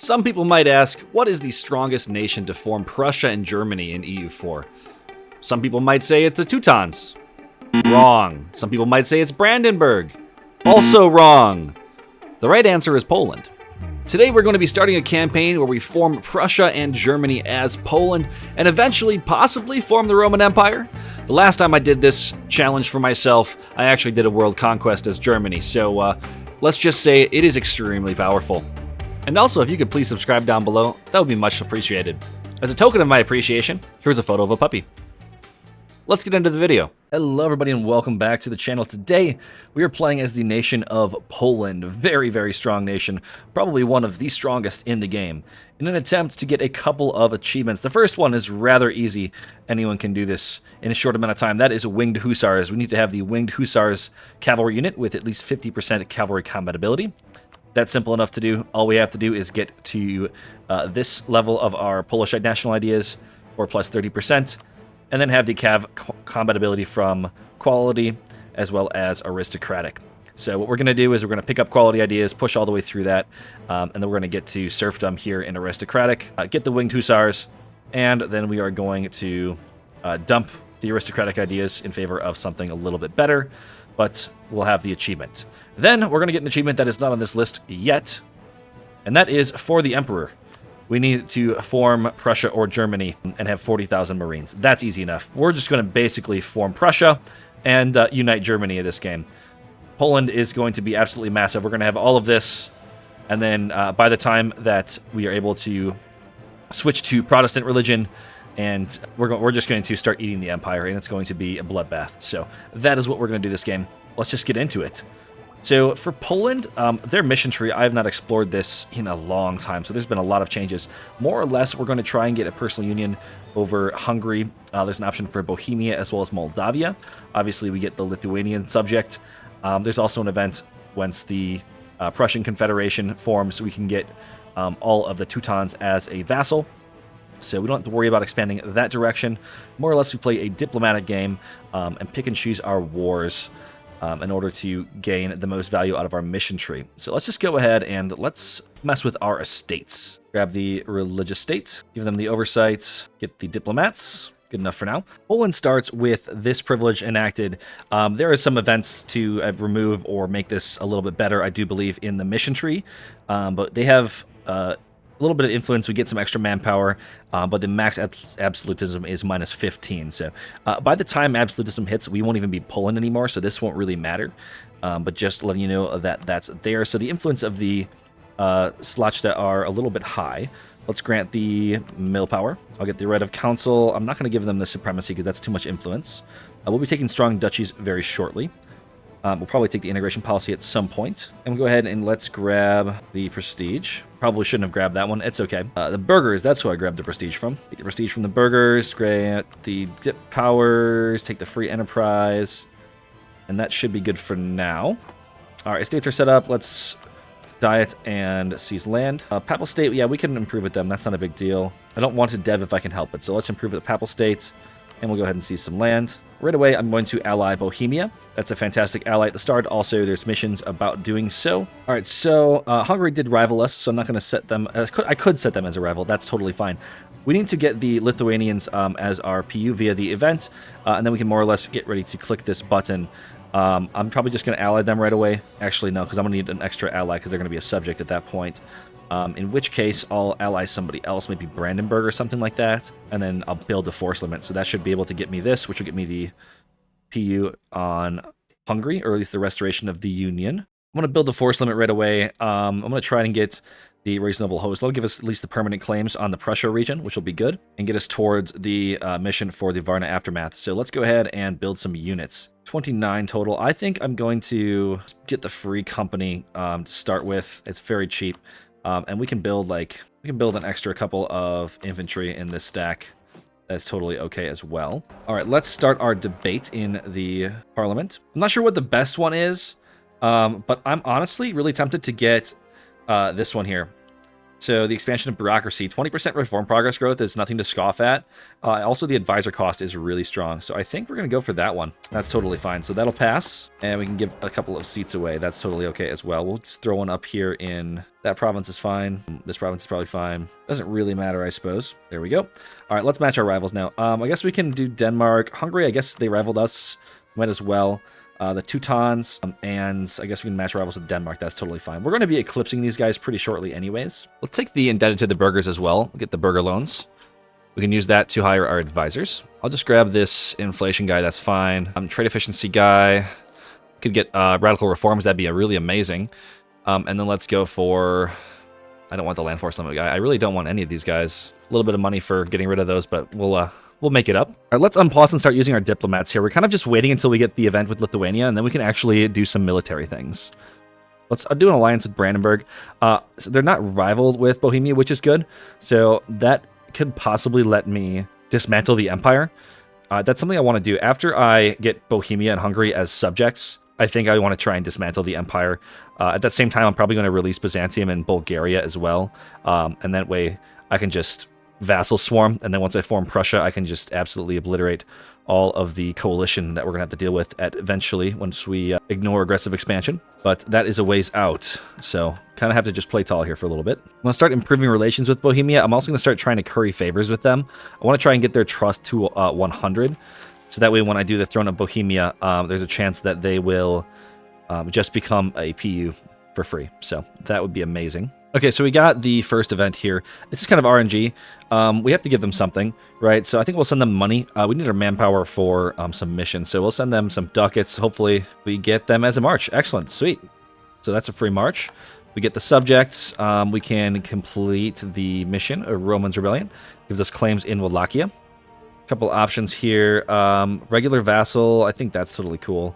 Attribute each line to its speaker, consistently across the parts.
Speaker 1: Some people might ask, what is the strongest nation to form Prussia and Germany in EU4? Some people might say it's the Teutons. Wrong. Some people might say it's Brandenburg. Also wrong. The right answer is Poland. Today we're going to be starting a campaign where we form Prussia and Germany as Poland, and eventually possibly form the Roman Empire. The last time I did this challenge for myself, I actually did a world conquest as Germany, so let's just say it is extremely powerful. And also, if you could please subscribe down below, that would be much appreciated. As a token of my appreciation, here's a photo of a puppy. Let's get into the video. Hello everybody and welcome back to the channel. Today we are playing as the nation of Poland. Very, very strong nation. Probably one of the strongest in the game. In an attempt to get a couple of achievements. The first one is rather easy. Anyone can do this in a short amount of time. That is Winged Hussars. We need to have the Winged Hussars cavalry unit with at least 50% cavalry combat ability. That's simple enough to do. All we have to do is get to this level of our Polish national ideas, or plus 30%. And then have the combat ability from quality as well as aristocratic. So what we're going to do is we're going to pick up quality ideas, push all the way through that, and then we're going to get to serfdom here in aristocratic, get the Winged Hussars, and then we are going to dump the aristocratic ideas in favor of something a little bit better, but we'll have the achievement. Then we're going to get an achievement that is not on this list yet, and that is for the Emperor. We need to form Prussia or Germany and have 40,000 Marines. That's easy enough. We're just going to basically form Prussia and unite Germany in this game. Poland is going to be absolutely massive. We're going to have all of this, and then by the time that we are able to switch to Protestant religion, and we're just going to start eating the empire, and it's going to be a bloodbath. So that is what we're going to do this game. Let's just get into it. So for Poland, their mission tree, I have not explored this in a long time, so there's been a lot of changes. More or less, we're going to try and get a personal union over Hungary. There's an option for Bohemia as well as Moldavia. Obviously, we get the Lithuanian subject. There's also an event once the Prussian Confederation forms, so we can get all of the Teutons as a vassal. So we don't have to worry about expanding that direction. More or less, we play a diplomatic game and pick and choose our wars in order to gain the most value out of our mission tree. So let's just go ahead and let's mess with our estates. Grab the religious state, give them the oversight, get the diplomats. Good enough for now. Poland starts with this privilege enacted. There are some events to remove or make this a little bit better, I do believe, in the mission tree. But they have a little bit of influence. We get some extra manpower, but the max absolutism is minus 15. So by the time absolutism hits, we won't even be Poland anymore, so this won't really matter. But just letting you know that that's there. So the influence of the Slachta are a little bit high. Let's grant the mill power. I'll get the right of council. I'm not going to give them the supremacy because that's too much influence. We'll be taking strong duchies very shortly. We'll probably take the integration policy at some point. And we'll go ahead and let's grab the prestige. Probably shouldn't have grabbed that one. It's okay. The burghers, that's who I grabbed the prestige from. Take the prestige from the burghers, grant the dip powers, take the free enterprise. And that should be good for now. All right, estates are set up. Let's diet and seize land. Papal state, yeah, we can improve with them. That's not a big deal. I don't want to dev if I can help it. So let's improve with the papal state. And we'll go ahead and seize some land. Right away, I'm going to ally Bohemia. That's a fantastic ally at the start. Also, there's missions about doing so. All right, so Hungary did rival us, so I'm not going to set them. I could set them as a rival. That's totally fine. We need to get the Lithuanians as our PU via the event, and then we can more or less get ready to click this button. I'm probably just going to ally them right away. Actually, no, because I'm going to need an extra ally because they're going to be a subject at that point. In which case, I'll ally somebody else, maybe Brandenburg or something like that, and then I'll build a force limit. So that should be able to get me this, which will get me the PU on Hungary, or at least the restoration of the Union. I'm going to build the force limit right away. I'm going to try and get the reasonable host. That'll give us at least the permanent claims on the Prussia region, which will be good, and get us towards the mission for the Varna Aftermath. So let's go ahead and build some units. 29 total. I think I'm going to get the free company to start with. It's very cheap. And we can build an extra couple of infantry in this stack. That's totally okay as well. All right, let's start our debate in the parliament. I'm not sure what the best one is, but I'm honestly really tempted to get this one here. So the expansion of bureaucracy, 20% reform progress growth is nothing to scoff at. Also, the advisor cost is really strong. So I think we're going to go for that one. That's totally fine. So that'll pass. And we can give a couple of seats away. That's totally okay as well. We'll just throw one up here in... That province is fine. This province is probably fine. Doesn't really matter, I suppose. There we go. All right, let's match our rivals now. I guess we can do Denmark. Hungary, I guess they rivaled us. Might as well. The Teutons, and I guess we can match rivals with Denmark. That's totally fine. We're going to be eclipsing these guys pretty shortly anyways. Let's take the indebted to the burghers as well. We'll get the burgher loans. We can use that to hire our advisors. I'll just grab this inflation guy. That's fine. Trade efficiency guy. Could get radical reforms. That'd be really amazing. And then let's go for... I don't want the land force limit guy. I really don't want any of these guys. A little bit of money for getting rid of those, but we'll make it up. All right, let's unpause and start using our diplomats here. We're kind of just waiting until we get the event with Lithuania, and then we can actually do some military things. Let's do an alliance with Brandenburg. So they're not rivaled with Bohemia, which is good. So that could possibly let me dismantle the empire. That's something I want to do. After I get Bohemia and Hungary as subjects, I think I want to try and dismantle the empire. At that same time, I'm probably going to release Byzantium and Bulgaria as well. And that way I can just... vassal swarm, and then once I form Prussia, I can just absolutely obliterate all of the coalition that we're gonna have to deal with eventually once we ignore aggressive expansion. But that is a ways out, so kind of have to just play tall here for a little bit. I'm gonna start improving relations with Bohemia. I'm also gonna start trying to curry favors with them. I want to try and get their trust to 100, so that way when I do the throne of Bohemia, there's a chance that they will just become a PU for free. So that would be amazing. Okay, so we got the first event here. This is kind of RNG. We have to give them something, right? So I think we'll send them money. We need our manpower for some missions, so we'll send them some ducats. Hopefully we get them as a march. Excellent, sweet. So that's a free march. We get the subjects. We can complete the mission, a Romans Rebellion. Gives us claims in Wallachia. A couple options here. Regular vassal, I think that's totally cool.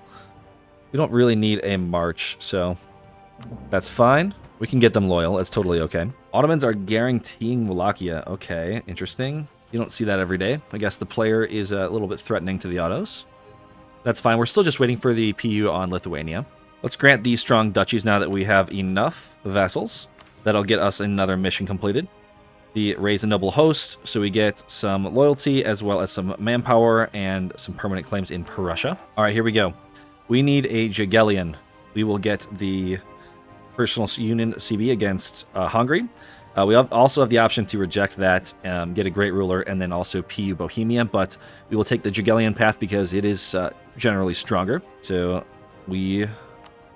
Speaker 1: We don't really need a march, so that's fine. We can get them loyal. That's totally okay. Ottomans are guaranteeing Wallachia. Okay, interesting. You don't see that every day. I guess the player is a little bit threatening to the Ottos. That's fine. We're still just waiting for the PU on Lithuania. Let's grant these strong duchies now that we have enough vassals. That'll get us another mission completed. The raise a noble host, so we get some loyalty as well as some manpower and some permanent claims in Prussia. All right, here we go. We need a Jagiellon. We will get the personal union CB against Hungary. We also have the option to reject that, get a great ruler, and then also PU Bohemia, but we will take the Jagiellon path because it is generally stronger. So we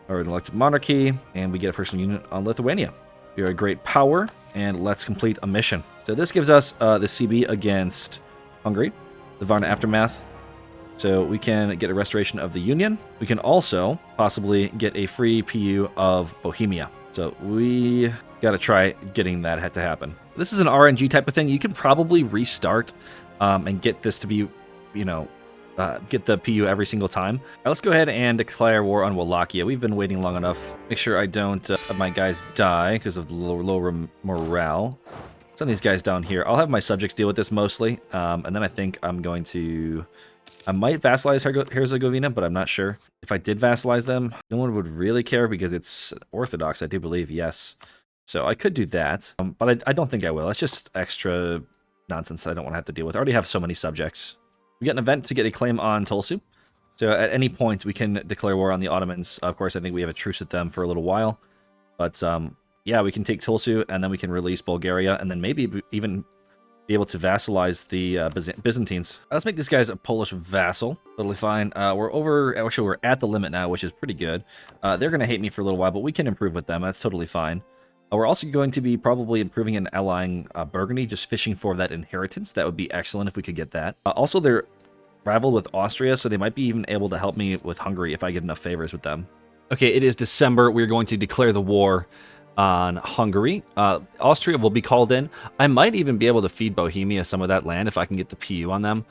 Speaker 1: are an elected monarchy, and we get a personal unit on Lithuania. We are a great power, and let's complete a mission. So this gives us the CB against Hungary, the Varna Aftermath. So we can get a restoration of the Union. We can also possibly get a free PU of Bohemia. So we got to try getting that to happen. This is an RNG type of thing. You can probably restart and get this to be, you know, get the PU every single time. All right, let's go ahead and declare war on Wallachia. We've been waiting long enough. Make sure I don't have my guys die because of low morale. Send these guys down here. I'll have my subjects deal with this mostly. And then I think I'm going to... I might vassalize Herzegovina, but I'm not sure. If I did vassalize them, no one would really care because it's Orthodox, I do believe, yes. So I could do that, but I don't think I will. It's just extra nonsense I don't want to have to deal with. I already have so many subjects. We get an event to get a claim on Tulsu. So at any point, we can declare war on the Ottomans. Of course, I think we have a truce with them for a little while. But yeah, we can take Tulsu, and then we can release Bulgaria, and then maybe even... be able to vassalize the Byzantines. Let's make these guys a Polish vassal. Totally fine. We're at the limit now, which is pretty good. They're going to hate me for a little while, but we can improve with them. That's totally fine. We're also going to be probably improving and allying Burgundy, just fishing for that inheritance. That would be excellent if we could get that. Also, they're rivaled with Austria, so they might be even able to help me with Hungary if I get enough favors with them. Okay, it is December. We're going to declare the war on Hungary. Austria will be called in. I might even be able to feed Bohemia some of that land if I can get the PU on them.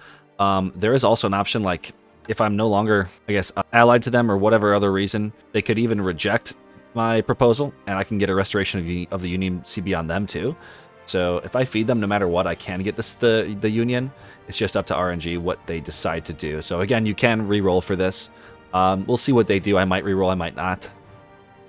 Speaker 1: There is also an option, like, if I'm no longer, I guess, allied to them or whatever other reason, they could even reject my proposal, and I can get a restoration of the Union CB on them too. So if I feed them no matter what, I can get the Union. It's just up to RNG what they decide to do. So again, you can re-roll for this. We'll see what they do. I might re-roll, I might not.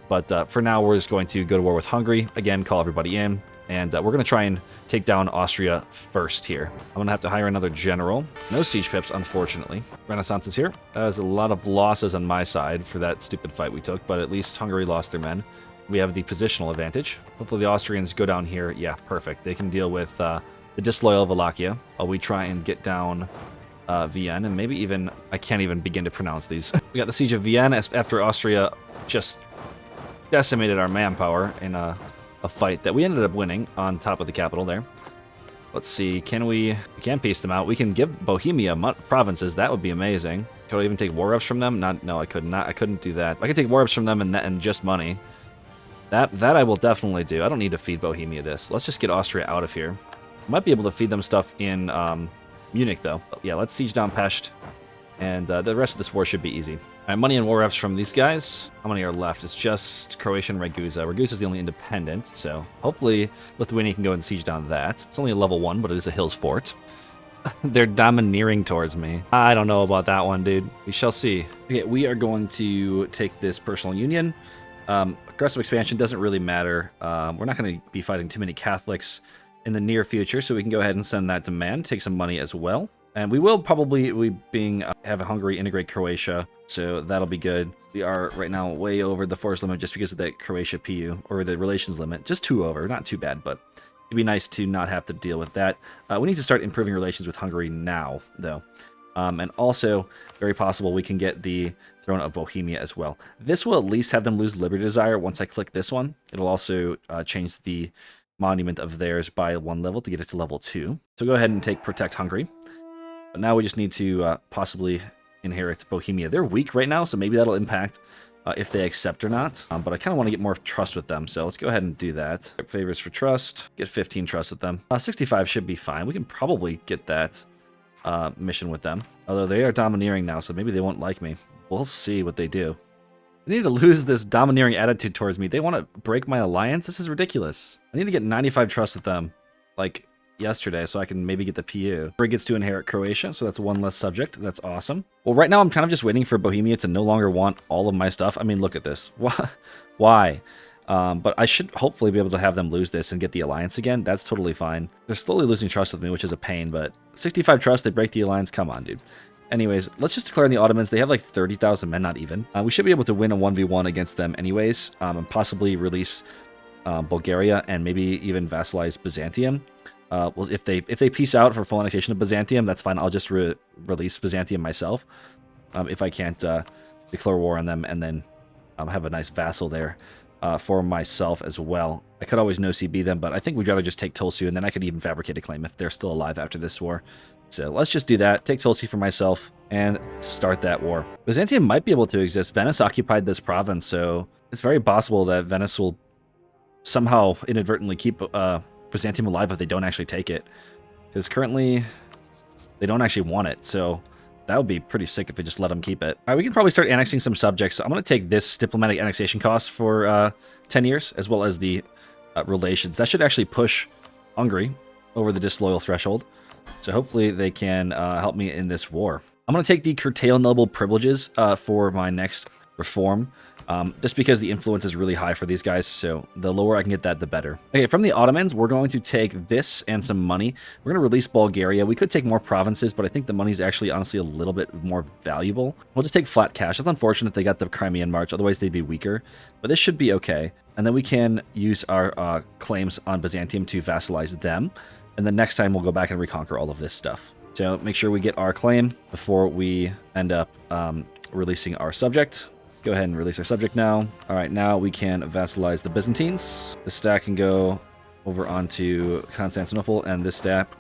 Speaker 1: But for now, we're just going to go to war with Hungary. Again, call everybody in And we're going to try and take down Austria first here. I'm going to have to hire another general. No siege pips, unfortunately. Renaissance is here. That was a lot of losses on my side for that stupid fight we took, but at least Hungary lost their men. We have the positional advantage. Hopefully the Austrians go down here. Yeah, perfect. They can deal with the disloyal Wallachia while we try and get down Vienne, and maybe even... I can't even begin to pronounce these. We got the siege of Vienne after Austria just decimated our manpower in a fight that we ended up winning on top of the capital there. Let's see, we can piece them out. We can give Bohemia provinces. That would be amazing. Could I even take war reps from them? No, I could not. I couldn't do that. I could take war reps from them and just money. That I will definitely do. I don't need to feed Bohemia this. Let's just get Austria out of here. Might be able to feed them stuff in Munich, though. But yeah, let's siege down Pest, and the rest of this war should be easy. All right, money and war reps from these guys. How many are left? It's just Croatia and Ragusa. Ragusa is the only independent, so hopefully Lithuania can go and siege down that. It's only a level 1, but it is a hills fort. They're domineering towards me. I don't know about that one, dude. We shall see. Okay, we are going to take this personal union. Aggressive expansion doesn't really matter. We're not going to be fighting too many Catholics in the near future, so we can go ahead and send that demand, take some money as well. And we will probably have Hungary integrate Croatia, so that'll be good. We are right now way over the force limit just because of that Croatia PU, or the relations limit. Just 2 over, not too bad, but it'd be nice to not have to deal with that. We need to start improving relations with Hungary now, though. And also, very possible we can get the throne of Bohemia as well. This will at least have them lose Liberty Desire once I click this one. It'll also change the monument of theirs by 1 level to get it to level 2. So go ahead and take Protect Hungary. But now we just need to possibly inherit Bohemia. They're weak right now, so maybe that'll impact if they accept or not. But I kind of want to get more trust with them, so let's go ahead and do that. Favors for trust. Get 15 trust with them. 65 should be fine. We can probably get that mission with them. Although they are domineering now, so maybe they won't like me. We'll see what they do. I need to lose this domineering attitude towards me. They want to break my alliance? This is ridiculous. I need to get 95 trust with them, like yesterday, so I can maybe get the PU. He gets to inherit Croatia, so that's 1 less subject. That's awesome. Well, right now I'm kind of just waiting for Bohemia to no longer want all of my stuff. I mean, look at this. Why? But I should hopefully be able to have them lose this and get the alliance again. That's totally fine. They're slowly losing trust with me, which is a pain, but 65 trust, they break the alliance. Come on, dude. Anyways, let's just declare the Ottomans. They have like 30,000 men, not even. We should be able to win a 1v1 against them anyways, and possibly release Bulgaria and maybe even vassalize Byzantium. Well, if they peace out for full annexation of Byzantium, that's fine. I'll just release Byzantium myself if I can't declare war on them, and then have a nice vassal there for myself as well. I could always no CB them, but I think we'd rather just take Tulsi, and then I could even fabricate a claim if they're still alive after this war. So let's just do that. Take Tulsi for myself and start that war. Byzantium might be able to exist. Venice occupied this province, so it's very possible that Venice will somehow inadvertently keep Byzantium alive if they don't actually take it. Because currently, they don't actually want it, so that would be pretty sick if we just let them keep it. All right, we can probably start annexing some subjects. So I'm going to take this diplomatic annexation cost for 10 years, as well as the relations. That should actually push Hungary over the disloyal threshold. So hopefully they can help me in this war. I'm going to take the curtail noble privileges for my next reform, just because the influence is really high for these guys, so the lower I can get that, the better. Okay, from the Ottomans, we're going to take this and some money. We're going to release Bulgaria. We could take more provinces, but I think the money is actually honestly a little bit more valuable. We'll just take flat cash. It's unfortunate they got the Crimean March, otherwise they'd be weaker, but this should be okay. And then we can use our claims on Byzantium to vassalize them. And then next time we'll go back and reconquer all of this stuff. So make sure we get our claim before we end up releasing our subject. Go ahead and release our subject now. All right, now we can vassalize the Byzantines. The stack can go over onto Constantinople, and this stack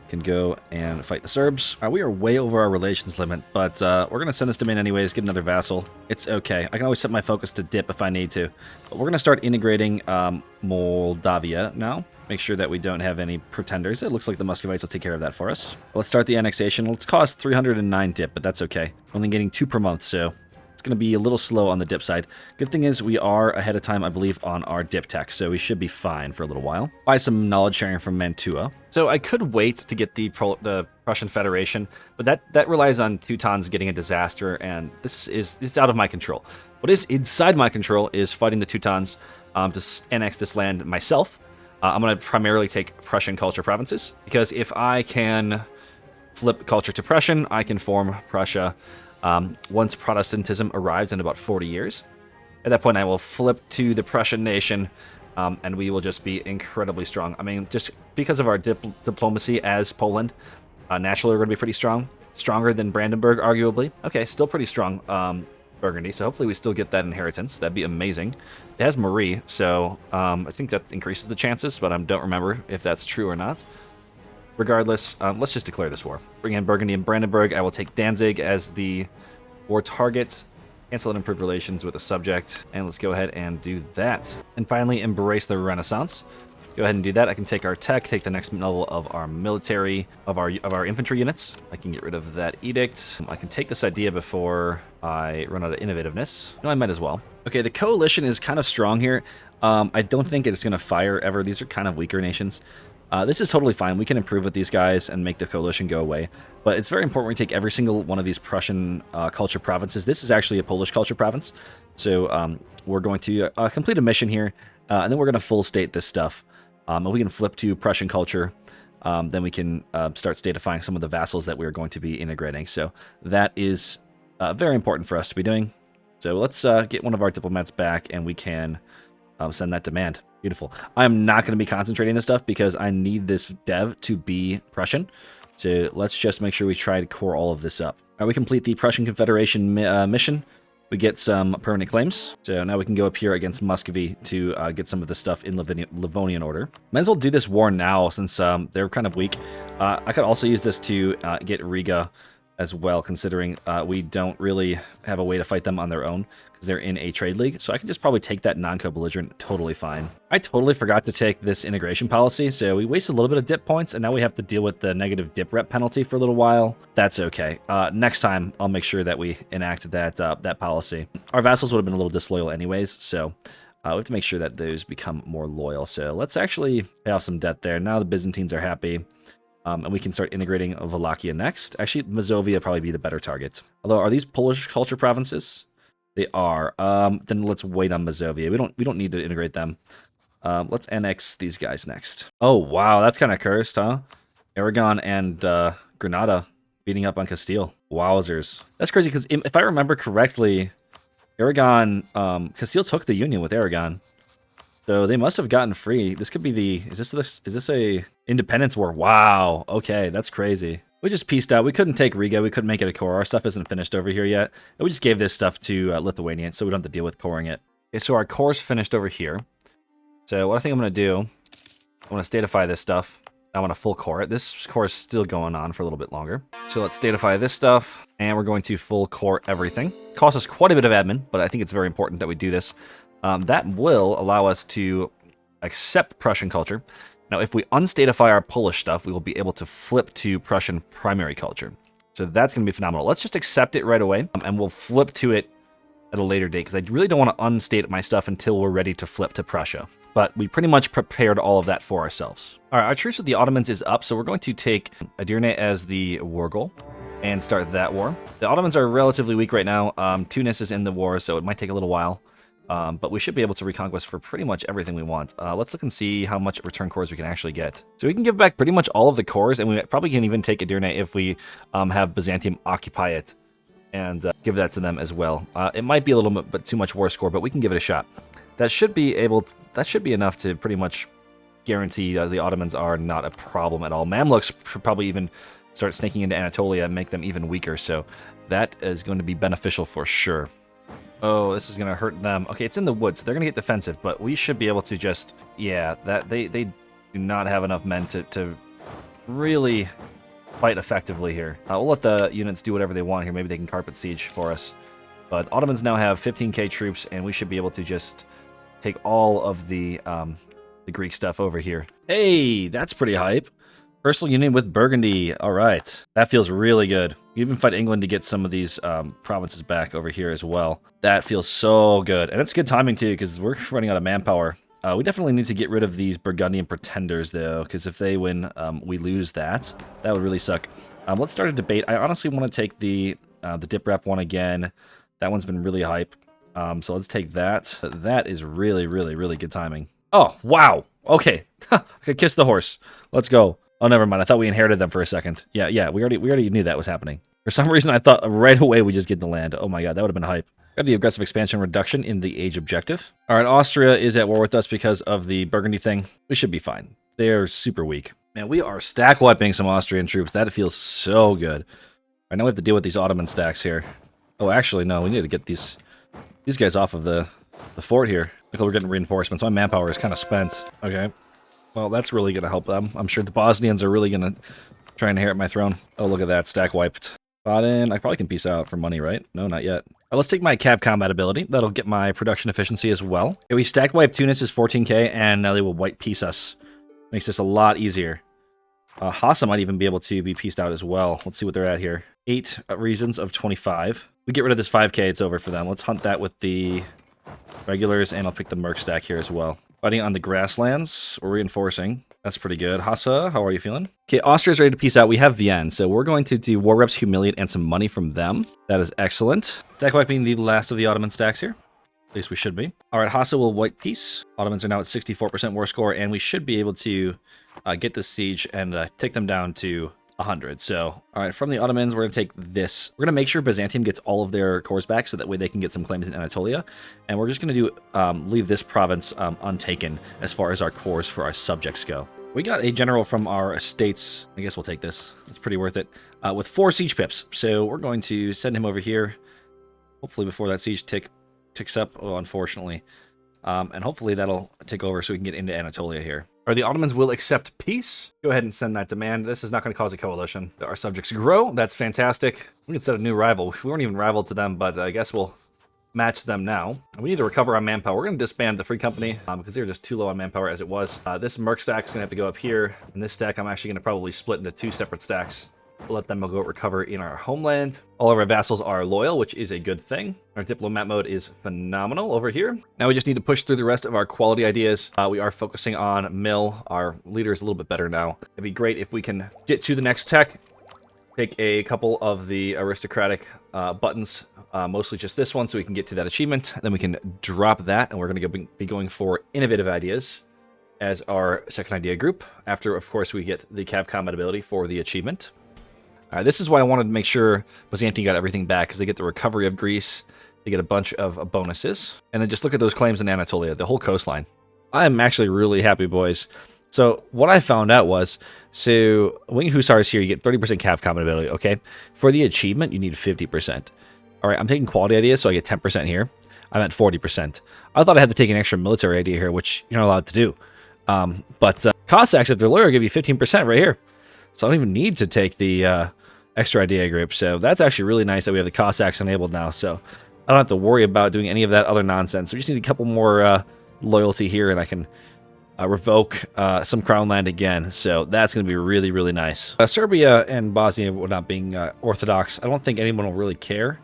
Speaker 1: can go and fight the Serbs. All right, we are way over our relations limit, but we're going to send this demand anyways, get another vassal. It's okay. I can always set my focus to dip if I need to. But we're going to start integrating Moldavia now. Make sure that we don't have any pretenders. It looks like the Muscovites will take care of that for us. Let's start the annexation. Let's cost 309 dip, but that's okay. Only getting 2 per month, so it's going to be a little slow on the dip side. Good thing is we are ahead of time, I believe, on our dip tech, so we should be fine for a little while. Buy some knowledge sharing from Mantua. So I could wait to get the Prussian Federation, but that relies on Teutons getting a disaster, and it's out of my control. What is inside my control is fighting the Teutons to annex this land myself. I'm going to primarily take Prussian culture provinces, because if I can flip culture to Prussian, I can form Prussia once Protestantism arrives in about 40 years. At that point, I will flip to the Prussian nation, and we will just be incredibly strong. I mean, just because of our diplomacy as Poland, naturally we're going to be pretty strong. Stronger than Brandenburg, arguably. Okay, still pretty strong, Burgundy, so hopefully we still get that inheritance. That'd be amazing. It has Marie, so I think that increases the chances, but I don't remember if that's true or not. Regardless, let's just declare this war. Bring in Burgundy and Brandenburg. I will take Danzig as the war target. Cancel and improve relations with the subject. And let's go ahead and do that. And finally, embrace the Renaissance. Go ahead and do that. I can take our tech, take the next level of our military, of our infantry units. I can get rid of that edict. I can take this idea before I run out of innovativeness. No, I might as well. Okay, the coalition is kind of strong here. I don't think it's going to fire ever. These are kind of weaker nations. This is totally fine. We can improve with these guys and make the coalition go away. But it's very important we take every single one of these Prussian culture provinces. This is actually a Polish culture province. So we're going to complete a mission here, and then we're going to full state this stuff. If we can flip to Prussian culture, then we can start statifying some of the vassals that we're going to be integrating. So that is very important for us to be doing. So let's get one of our diplomats back, and we can send that demand. Beautiful. I'm not going to be concentrating this stuff because I need this dev to be Prussian. So let's just make sure we try to core all of this up. All right, we complete the Prussian Confederation mission. We get some permanent claims. So now we can go up here against Muscovy to get some of the stuff in Livonian order. Might as well do this war now since they're kind of weak. I could also use this to get Riga as well, considering we don't really have a way to fight them on their own because they're in a trade league. So I can just probably take that non-co-belligerent totally fine. I totally forgot to take this integration policy, so we wasted a little bit of dip points, and now we have to deal with the negative dip rep penalty for a little while. That's okay. Next time, I'll make sure that we enact that that policy. Our vassals would have been a little disloyal anyways, so we have to make sure that those become more loyal. So let's actually pay off some debt there. Now the Byzantines are happy. And we can start integrating Wallachia next. Actually, Mazovia would probably be the better target. Although, are these Polish culture provinces? They are. Then let's wait on Mazovia. We don't need to integrate them. Let's annex these guys next. Oh, wow. That's kind of cursed, huh? Aragon and Granada beating up on Castile. Wowzers. That's crazy because if I remember correctly, Aragon, Castile took the union with Aragon. So they must have gotten free. This could be the... Is this a independence war? Wow. Okay, that's crazy. We just pieced out. We couldn't take Riga. We couldn't make it a core. Our stuff isn't finished over here yet. And we just gave this stuff to Lithuania, so we don't have to deal with coring it. Okay, so our core's finished over here. So what I think I'm going to do, I want to statify this stuff. I want to full core it. This core is still going on for a little bit longer. So let's statify this stuff, and we're going to full core everything. Costs us quite a bit of admin, but I think it's very important that we do this. That will allow us to accept Prussian culture. Now, if we unstatify our Polish stuff, we will be able to flip to Prussian primary culture. So that's going to be phenomenal. Let's just accept it right away, and we'll flip to it at a later date, because I really don't want to unstate my stuff until we're ready to flip to Prussia. But we pretty much prepared all of that for ourselves. All right, our truce with the Ottomans is up, so we're going to take Edirne as the war goal and start that war. The Ottomans are relatively weak right now. Tunis is in the war, so it might take a little while. But we should be able to reconquest for pretty much everything we want. Let's look and see how much return cores we can actually get. So we can give back pretty much all of the cores, and we probably can even take Edirne if we have Byzantium occupy it and give that to them as well. It might be a little bit too much war score, but we can give it a shot. That should be enough to pretty much guarantee the Ottomans are not a problem at all. Mamluks should probably even start snaking into Anatolia and make them even weaker, so that is going to be beneficial for sure. Oh, this is going to hurt them. Okay, it's in the woods, so they're going to get defensive, but we should be able to just... Yeah, they do not have enough men to really fight effectively here. We'll let the units do whatever they want here. Maybe they can carpet siege for us. But Ottomans now have 15k troops, and we should be able to just take all of the Greek stuff over here. Hey, that's pretty hype. Personal union with Burgundy. All right. That feels really good. You even fight England to get some of these provinces back over here as well. That feels so good. And it's good timing, too, because we're running out of manpower. We definitely need to get rid of these Burgundian pretenders, though, because if they win, we lose that. That would really suck. Let's start a debate. I honestly want to take the dip rep one again. That one's been really hype. So let's take that. That is really, really, really good timing. Oh, wow. Okay. Okay, kiss the horse. Let's go. Oh, never mind. I thought we inherited them for a second. Yeah. We already knew that was happening. For some reason, I thought right away we just get the land. Oh my god, that would have been hype. Got the aggressive expansion reduction in the age objective. All right, Austria is at war with us because of the Burgundy thing. We should be fine. They're super weak. Man, we are stack wiping some Austrian troops. That feels so good. I know we have to deal with these Ottoman stacks here. Oh, actually, no. We need to get these guys off of the fort here. Because we're getting reinforcements. My manpower is kind of spent. Okay. Well, that's really going to help them. I'm sure the Bosnians are really going to try and inherit my throne. Oh, look at that. Stack wiped. Bought in. I probably can peace out for money, right? No, not yet. Let's take my Cav combat ability. That'll get my production efficiency as well. Okay, we stack wipe Tunis is 14k, and now they will white peace us. Makes this a lot easier. Hassa might even be able to be pieced out as well. Let's see what they're at here. 8 reasons of 25. We get rid of this 5k, it's over for them. Let's hunt that with the regulars, and I'll pick the merc stack here as well. Fighting on the grasslands. We're reinforcing. That's pretty good. Hassa, how are you feeling? Okay, Austria's ready to peace out. We have Vienne, so we're going to do war reps, humiliate, and some money from them. That is excellent. Stack wiping the last of the Ottoman stacks here. At least we should be. All right, Hassa will white peace. Ottomans are now at 64% war score, and we should be able to get this siege and take them down to 100. So, all right, from the Ottomans, we're going to take this. We're going to make sure Byzantium gets all of their cores back so that way they can get some claims in Anatolia. And we're just going to do leave this province untaken as far as our cores for our subjects go. We got a general from our estates. I guess we'll take this. It's pretty worth it. With 4 siege pips. So we're going to send him over here. Hopefully before that siege ticks up. Oh, unfortunately. And hopefully that'll take over so we can get into Anatolia here. Or the Ottomans will accept peace. Go ahead and send that demand. This is not going to cause a coalition. Our subjects grow. That's fantastic. We can set a new rival. We weren't even rival to them, but I guess we'll match them now. We need to recover our manpower. We're going to disband the Free Company because they were just too low on manpower as it was. This merc stack is going to have to go up here. And this stack I'm actually going to probably split into 2 separate stacks. We'll let them go recover in our homeland. All of our vassals are loyal, which is a good thing. Our diplomat mode is phenomenal over here. Now we just need to push through the rest of our quality ideas. We are focusing on mill. Our leader is a little bit better now. It'd be great if we can get to the next tech. Take a couple of the aristocratic buttons, mostly just this one, so we can get to that achievement. Then we can drop that, and we're going to be going for innovative ideas as our second idea group. After, of course, we get the Cav combat ability for the achievement. This is why I wanted to make sure Byzantium got everything back, because they get the recovery of Greece, they get a bunch of bonuses, and then just look at those claims in Anatolia, the whole coastline. I'm actually really happy, boys. So what I found out was, so Winged Hussars here, you get 30% Cav combat ability, okay? For the achievement, you need 50%. All right, I'm taking quality ideas, so I get 10% here. I'm at 40%. I thought I had to take an extra military idea here, which you're not allowed to do. But Cossacks, if they're loyal, give you 15% right here. So I don't even need to take the extra idea group. So that's actually really nice that we have the Cossacks enabled now. So I don't have to worry about doing any of that other nonsense. So we just need a couple more loyalty here, and I can revoke some crown land again. So that's going to be really, really nice. Serbia and Bosnia not being Orthodox, I don't think anyone will really care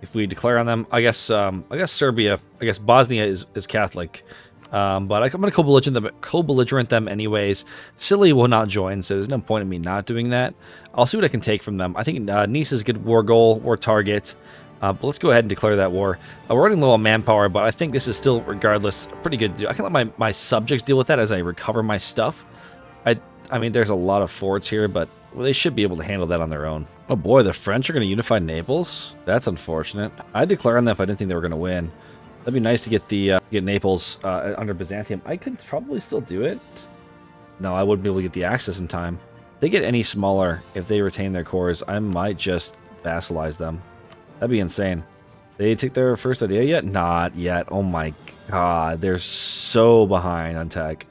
Speaker 1: if we declare on them. I guess Serbia, I guess Bosnia is Catholic. But I'm going to co-belligerent them anyways. Sicily will not join, so there's no point in me not doing that. I'll see what I can take from them. I think Nice is a good war goal, war target. But let's go ahead and declare that war. We're running low on manpower, but I think this is still, regardless, pretty good to do. I can let my subjects deal with that as I recover my stuff. I mean, there's a lot of forts here, but they should be able to handle that on their own. Oh boy, the French are going to unify Naples? That's unfortunate. I'd declare on them if I didn't think they were going to win. That'd be nice to get the get Naples under Byzantium. I could probably still do it. No, I wouldn't be able to get the Axis in time. If they get any smaller, if they retain their cores, I might just vassalize them. That'd be insane. They take their first idea yet? Not yet. Oh my god, they're so behind on tech.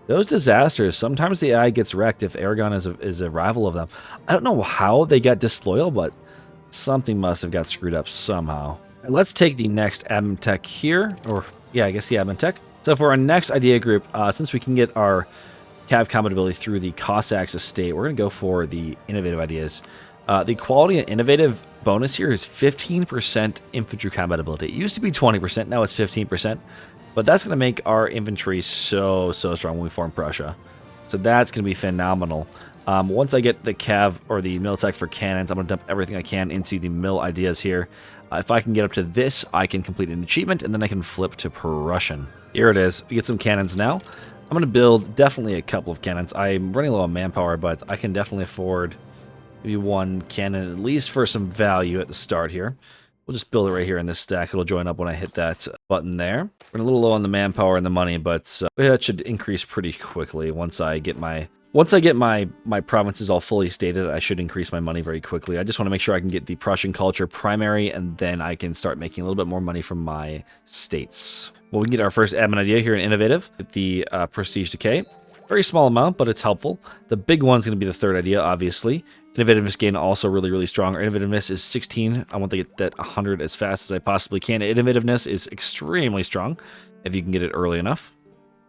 Speaker 1: Those disasters, sometimes the AI gets wrecked if Aragon is a rival of them. I don't know how they got disloyal, but something must have got screwed up somehow. Let's take the next admin tech here, or yeah, I guess the admin tech. So for our next idea group, since we can get our Cav combat ability through the Cossacks estate, we're going to go for the innovative ideas. The quality and innovative bonus here is 15% infantry combat ability. It used to be 20%, now it's 15%, but that's going to make our infantry so strong when we form Prussia. So that's going to be phenomenal. Once I get the Cav or the mill tech for cannons, I'm going to dump everything I can into the mill ideas here. If I can get up to this, I can complete an achievement, and then I can flip to Prussian. Here it is. We get some cannons now. I'm going to build definitely a couple of cannons. I'm running low on manpower, but I can definitely afford maybe one cannon, at least for some value at the start here. We'll just build it right here in this stack. It'll join up when I hit that button there. We're a little low on the manpower and the money, but that should increase pretty quickly once I get my provinces all fully stated. I should increase my money very quickly. I just want to make sure I can get the Prussian culture primary, and then I can start making a little bit more money from my states. Well, we can get our first admin idea here in innovative. Get the prestige decay. Very small amount, but it's helpful. The big one's going to be the third idea, obviously. Innovativeness gain also really, really strong. Our innovativeness is 16. I want to get that 100 as fast as I possibly can. Innovativeness is extremely strong if you can get it early enough.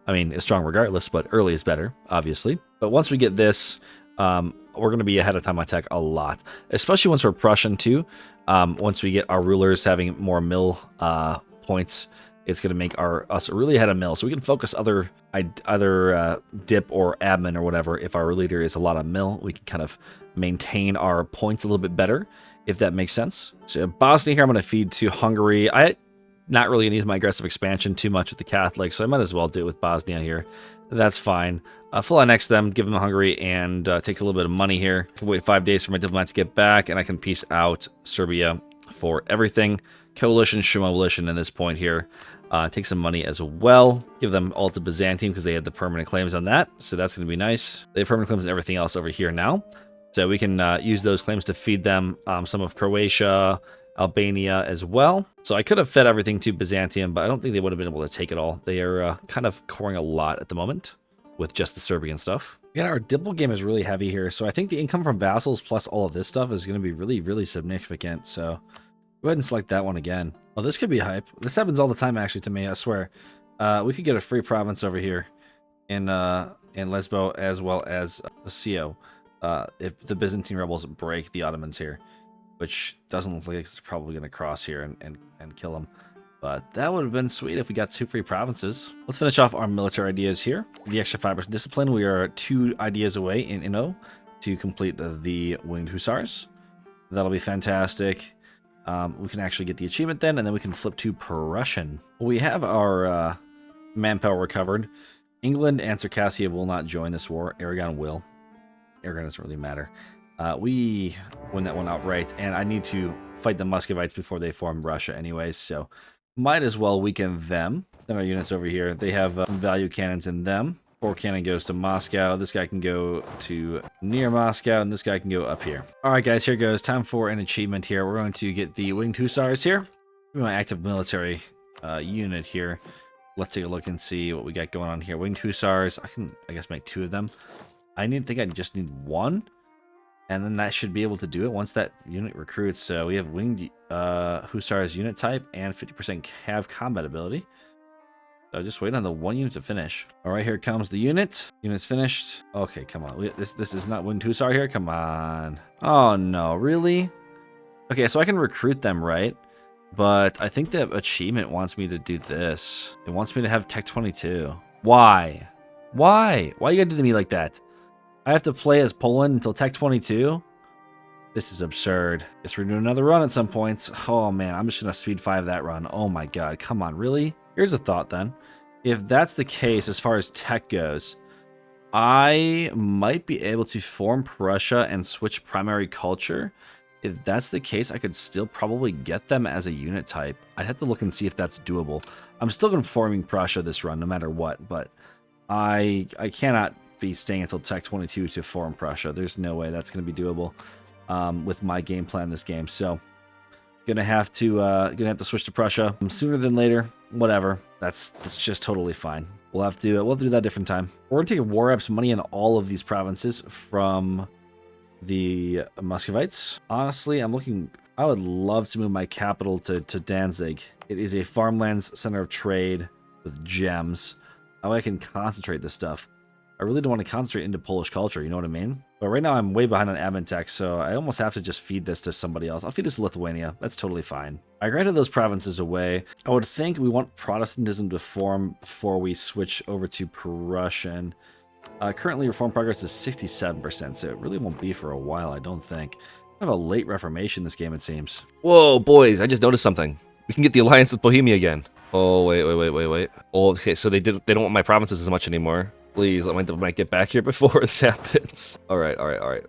Speaker 1: I mean, it's strong regardless, but early is better, obviously. But once we get this, we're going to be ahead of time on tech a lot, especially once we're Prussian too. Once we get our rulers having more mill points, it's going to make us really ahead of mill, so we can focus either dip or admin or whatever. If our leader is a lot of mill, we can kind of maintain our points a little bit better, if that makes sense. So Bosnia here, I'm going to feed to Hungary. Not really going to use my aggressive expansion too much with the Catholics, so I might as well do it with Bosnia here. That's fine. Full annex them, give them Hungary, and take a little bit of money here. I can wait 5 days for my diplomats to get back, and I can peace out Serbia for everything. Coalition, Schmoalition in this point here. Take some money as well. Give them all to Byzantium because they had the permanent claims on that, so that's going to be nice. They have permanent claims and everything else over here now, so we can use those claims to feed them some of Croatia, Albania as well. So I could have fed everything to Byzantium, but I don't think they would have been able to take it all. They are kind of coring a lot at the moment with just the Serbian stuff. Again, our Dipple game is really heavy here, so I think the income from vassals plus all of this stuff is going to be really, really significant. So go ahead and select that one again. Well, this could be hype. This happens all the time, actually, to me, I swear. We could get a free province over here in Lesbo as well as Scio if the Byzantine rebels break the Ottomans here, which doesn't look like it's probably going to cross here and kill them. But that would have been sweet if we got 2 free provinces. Let's finish off our military ideas here. The extra 5% discipline. We are 2 ideas away in Inno to complete the Winged Hussars. That'll be fantastic. We can actually get the achievement then, and then we can flip to Prussian. We have our manpower recovered. England and Circassia will not join this war. Aragon will. Aragon doesn't really matter. We win that one outright, and I need to fight the Muscovites before they form Russia anyways, so might as well weaken them. Then our units over here, they have value cannons in them. 4 cannon goes to Moscow. This guy can go to near Moscow, and this guy can go up here. All right, guys, here goes. Time for an achievement here. We're going to get the Winged Hussars here. My active military unit here. Let's take a look and see what we got going on here. Winged Hussars. I can, I guess, make 2 of them. I think I just need 1. And then that should be able to do it once that unit recruits. So we have Winged Hussars unit type and 50% cav combat ability. So just wait on the 1 unit to finish. All right, here comes the unit. Unit's finished. Okay, come on. This is not Winged Hussar here. Come on. Oh, no. Really? Okay, so I can recruit them, right? But I think the achievement wants me to do this. It wants me to have Tech 22. Why? Why? Why you gotta do me like that? I have to play as Poland until Tech 22? This is absurd. Guess we're doing another run at some point. Oh man, I'm just gonna speed 5 that run. Oh my god, come on, really? Here's a thought then. If that's the case as far as tech goes, I might be able to form Prussia and switch primary culture. If that's the case, I could still probably get them as a unit type. I'd have to look and see if that's doable. I'm still going to be forming Prussia this run no matter what, but I cannot be staying until Tech 22 to form Prussia. There's no way that's going to be doable with my game plan this game. So gonna have to switch to Prussia sooner than later. Whatever. That's just totally fine. We'll have to do that a different time. We're gonna take war reps money in all of these provinces from the Muscovites. Honestly, I would love to move my capital to Danzig. It is a farmlands center of trade with gems. That way I can concentrate this stuff. I really don't want to concentrate into Polish culture, you know what I mean? But right now I'm way behind on admin tech, so I almost have to just feed this to somebody else. I'll feed this to Lithuania. That's totally fine. I granted those provinces away. I would think we want Protestantism to form before we switch over to Prussian. Currently, reform progress is 67%, so it really won't be for a while, I don't think. Kind of a late Reformation this game, it seems. Whoa, boys, I just noticed something. We can get the alliance with Bohemia again. Oh, wait. Oh, okay, so they don't want my provinces as much anymore. Please, let my diplomat get back here before this happens. All right.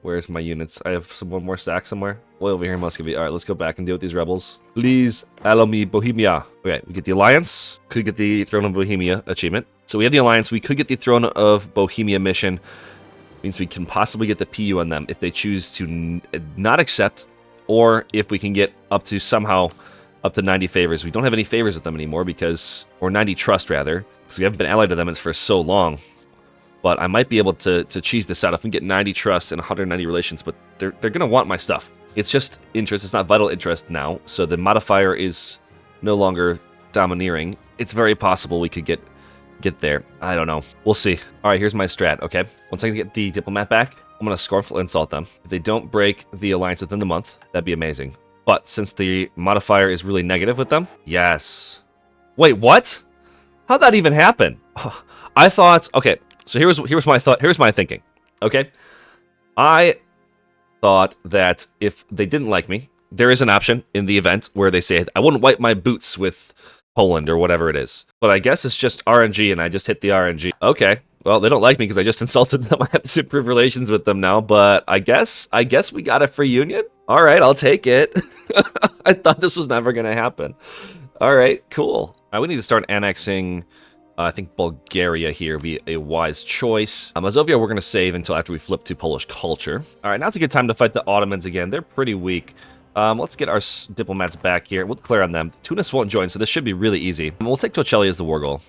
Speaker 1: Where's my units? I have one more stack somewhere. Way over here in Muscovy. All right, let's go back and deal with these rebels. Please, allow me Bohemia. Okay, we get the alliance. Could get the Throne of Bohemia achievement. So we have the alliance. We could get the Throne of Bohemia mission. Means we can possibly get the PU on them if they choose to not accept, or if we can get up to somehow up to 90 favors. We don't have any favors with them anymore because, or 90 trust rather, because we haven't been allied to them for so long. But I might be able to cheese this out if we get 90 trust and 190 relations, but they're going to want my stuff. It's just interest, it's not vital interest now, so the modifier is no longer domineering. It's very possible we could get there. I don't know. We'll see. All right, here's my strat, okay? Once I get the diplomat back, I'm going to scornful insult them. If they don't break the alliance within the month, that'd be amazing. But since the modifier is really negative with them, yes. Wait, what? How'd that even happen? I thought, okay, so here's my thought. Here's my thinking. Okay, I thought that if they didn't like me, there is an option in the event where they say I wouldn't wipe my boots with Poland or whatever it is. But I guess it's just RNG, and I just hit the RNG. Okay, well they don't like me because I just insulted them. I have to improve relations with them now. But I guess we got a free union. All right, I'll take it. I thought this was never gonna happen. All right, cool. We need to start annexing. I think Bulgaria here would be a wise choice. Mazovia we're going to save until after we flip to Polish culture. All right, now's a good time to fight the Ottomans again. They're pretty weak. Let's get our diplomats back here. We'll declare on them. Tunis won't join, so this should be really easy. We'll take Tocelli as the war goal.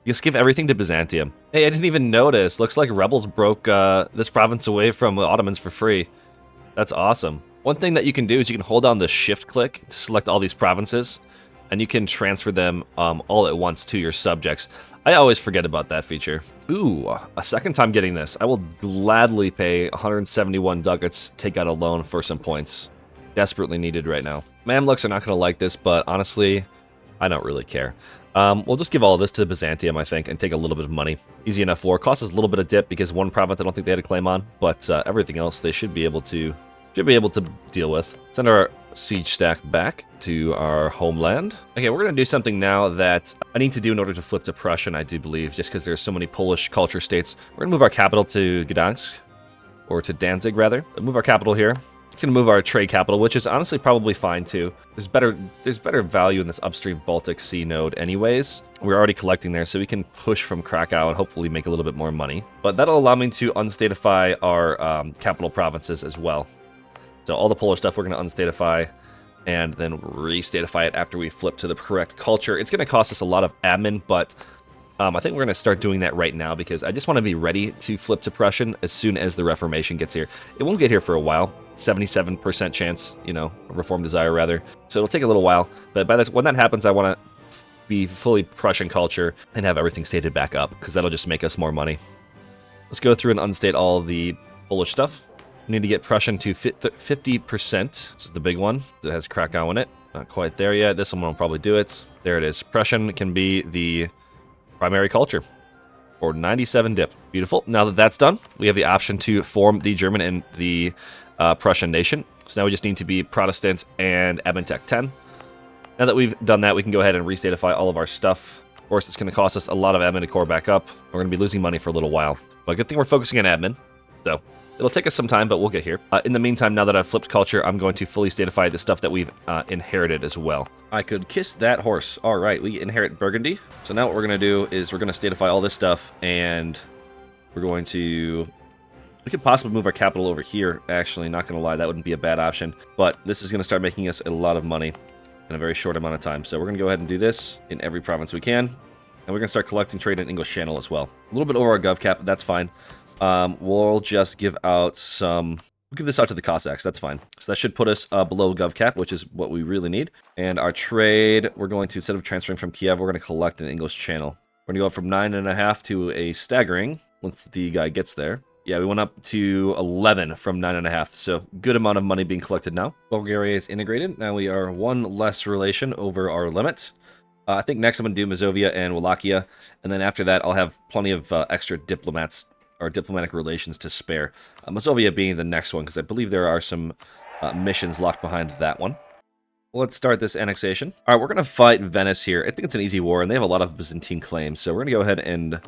Speaker 1: Just give everything to Byzantium. Hey, I didn't even notice. Looks like rebels broke this province away from the Ottomans for free. That's awesome. One thing that you can do is you can hold down the shift click to select all these provinces, and you can transfer them all at once to your subjects. I always forget about that feature. Ooh, a second time getting this. I will gladly pay 171 ducats, take out a loan for some points. Desperately needed right now. Mamluks are not going to like this, but honestly, I don't really care. We'll just give all of this to Byzantium, I think, and take a little bit of money. Easy enough war. Costs us a little bit of dip because one province I don't think they had a claim on, but everything else they should be able to deal with. Send our siege stack back to our homeland. Okay, we're going to do something now that I need to do in order to flip to Prussian, I do believe, just because there's so many Polish culture states. We're going to move our capital to Gdansk, or to Danzig, rather. Move our capital here. It's going to move our trade capital, which is honestly probably fine, too. There's better value in this upstream Baltic Sea node anyways. We're already collecting there, so we can push from Krakow and hopefully make a little bit more money. But that'll allow me to unstatify our capital provinces as well. So all the Polish stuff we're going to unstatify and then re-statify it after we flip to the correct culture. It's going to cost us a lot of admin, but I think we're going to start doing that right now because I just want to be ready to flip to Prussian as soon as the Reformation gets here. It won't get here for a while. 77% chance, Reform Desire rather. So it'll take a little while, but when that happens, I want to be fully Prussian culture and have everything stated back up because that'll just make us more money. Let's go through and unstate all the Polish stuff. We need to get Prussian to 50%. This is the big one. It has Krakow in it. Not quite there yet. This one will probably do it. There it is. Prussian can be the primary culture. Or 97 dip. Beautiful. Now that that's done, we have the option to form the German and the Prussian nation. So now we just need to be Protestant and Admin Tech 10. Now that we've done that, we can go ahead and restatify all of our stuff. Of course, it's going to cost us a lot of admin to core back up. We're going to be losing money for a little while. But good thing we're focusing on admin. So it'll take us some time, but we'll get here. In the meantime, now that I've flipped culture, I'm going to fully statify the stuff that we've inherited as well. I could kiss that horse. All right, we inherit Burgundy. So now what we're going to do is we're going to statify all this stuff, and we're going to... We could possibly move our capital over here, actually. Not going to lie, that wouldn't be a bad option. But this is going to start making us a lot of money in a very short amount of time. So we're going to go ahead and do this in every province we can. And we're going to start collecting trade in English Channel as well. A little bit over our gov cap, but that's fine. We'll just give out some... We'll give this out to the Cossacks, that's fine. So that should put us below gov cap, which is what we really need. And our trade, we're going to, instead of transferring from Kiev, we're going to collect an English Channel. We're going to go from 9.5 to a staggering, once the guy gets there. Yeah, we went up to 11 from 9.5, so good amount of money being collected now. Bulgaria is integrated. Now we are one less relation over our limit. I think next I'm going to do Mazovia and Wallachia, and then after that I'll have plenty of extra diplomats or diplomatic relations to spare. Mazovia being the next one, because I believe there are some missions locked behind that one. Let's start this annexation. All right, we're going to fight Venice here. I think it's an easy war, and they have a lot of Byzantine claims, so we're going to go ahead and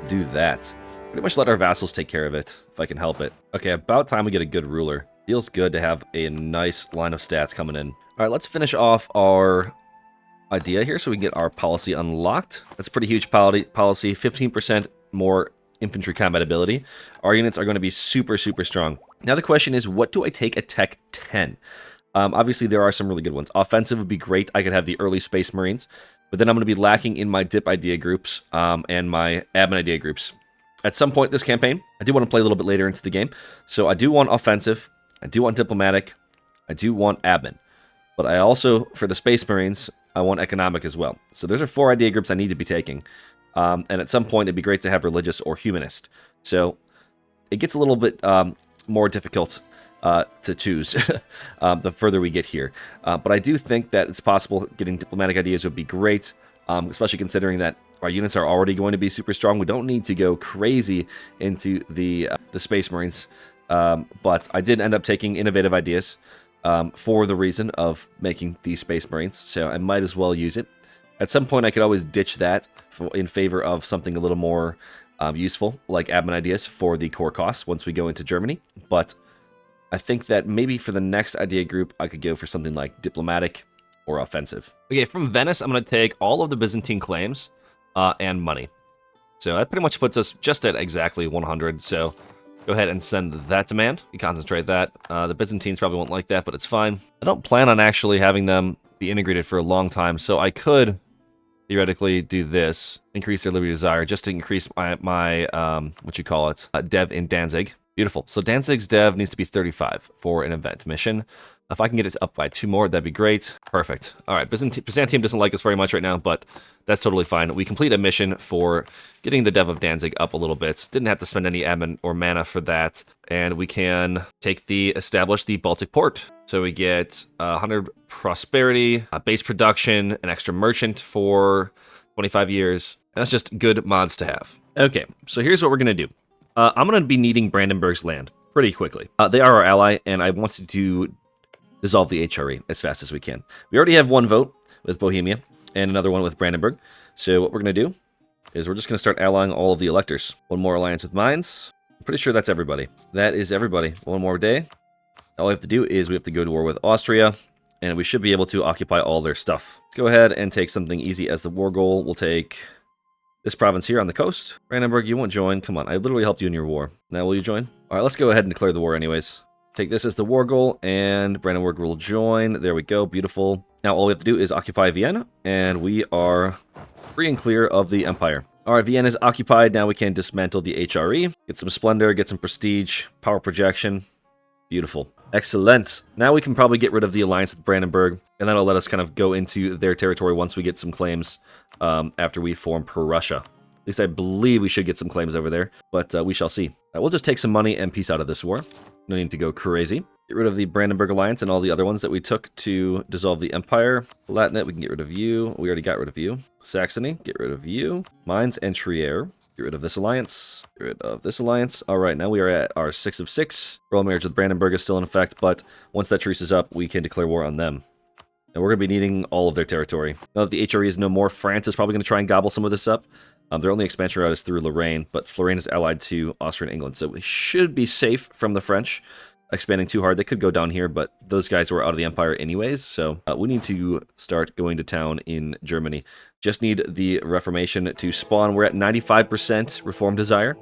Speaker 1: do that. Pretty much let our vassals take care of it, if I can help it. Okay, about time we get a good ruler. Feels good to have a nice line of stats coming in. All right, let's finish off our idea here so we can get our policy unlocked. That's a pretty huge policy, 15% more infantry combat ability. Our units are going to be super, super strong. Now the question is, what do I take at Tech 10? Obviously, there are some really good ones. Offensive would be great. I could have the early Space Marines, but then I'm going to be lacking in my dip idea groups and my admin idea groups. At some point this campaign, I do want to play a little bit later into the game, so I do want offensive, I do want diplomatic, I do want admin, but I also, for the Space Marines, I want economic as well. So those are 4 idea groups I need to be taking, and at some point it'd be great to have religious or humanist. So it gets a little bit more difficult to choose the further we get here. But I do think that it's possible getting diplomatic ideas would be great, especially considering that our units are already going to be super strong. We don't need to go crazy into the Space Marines, but I did end up taking innovative ideas for the reason of making the Space Marines, so I might as well use it. At some point I could always ditch that in favor of something a little more useful, like admin ideas for the core costs once we go into Germany, but I think that maybe for the next idea group, I could go for something like diplomatic or offensive. Okay, from Venice, I'm going to take all of the Byzantine claims and money. So that pretty much puts us just at exactly 100. So go ahead and send that demand. We concentrate that. The Byzantines probably won't like that, but it's fine. I don't plan on actually having them be integrated for a long time, so I could theoretically do this, increase their liberty desire, just to increase my what you call it, dev in Danzig. Beautiful. So Danzig's dev needs to be 35 for an event mission. If I can get it up by 2 more, that'd be great. Perfect. All right, Byzantium doesn't like us very much right now, but that's totally fine. We complete a mission for getting the dev of Danzig up a little bit. Didn't have to spend any admin or mana for that. And we can establish the Baltic port. So we get 100 prosperity, base production, an extra merchant for 25 years. That's just good mods to have. Okay, so here's what we're going to do. I'm going to be needing Brandenburg's land pretty quickly. They are our ally, and I want to dissolve the HRE as fast as we can. We already have 1 vote with Bohemia and another one with Brandenburg. So what we're going to do is we're just going to start allying all of the electors. 1 more alliance with Mainz. I'm pretty sure that's everybody. That is everybody. 1 more day. All we have to do is we have to go to war with Austria, and we should be able to occupy all their stuff. Let's go ahead and take something easy as the war goal. We'll take this province here on the coast. Brandenburg, you won't join. Come on, I literally helped you in your war. Now will you join? All right, let's go ahead and declare the war anyways. Take this as the war goal, and Brandenburg will join. There we go, beautiful. Now all we have to do is occupy Vienna, and we are free and clear of the empire. All right, Vienna is occupied. Now we can dismantle the HRE, get some splendor, get some prestige, power projection. Beautiful. Excellent. Now we can probably get rid of the alliance with Brandenburg, and that'll let us kind of go into their territory once we get some claims after we form Prussia. At least I believe we should get some claims over there, but we shall see. We'll just take some money and peace out of this war. No need to go crazy. Get rid of the Brandenburg Alliance and all the other ones that we took to dissolve the empire. Palatinate, we can get rid of you. We already got rid of you. Saxony, get rid of you. Mainz and Trier. Get rid of this alliance. Get rid of this alliance. All right, now we are at our 6 of 6. Royal marriage with Brandenburg is still in effect, but once that truce is up, we can declare war on them. And we're going to be needing all of their territory. Now that the HRE is no more, France is probably going to try and gobble some of this up. Their only expansion route is through Lorraine, but Lorraine is allied to Austria and England, so we should be safe from the French expanding too hard. They could go down here, but those guys were out of the empire anyways, so we need to start going to town in Germany. Just need the Reformation to spawn. We're at 95% reform desire.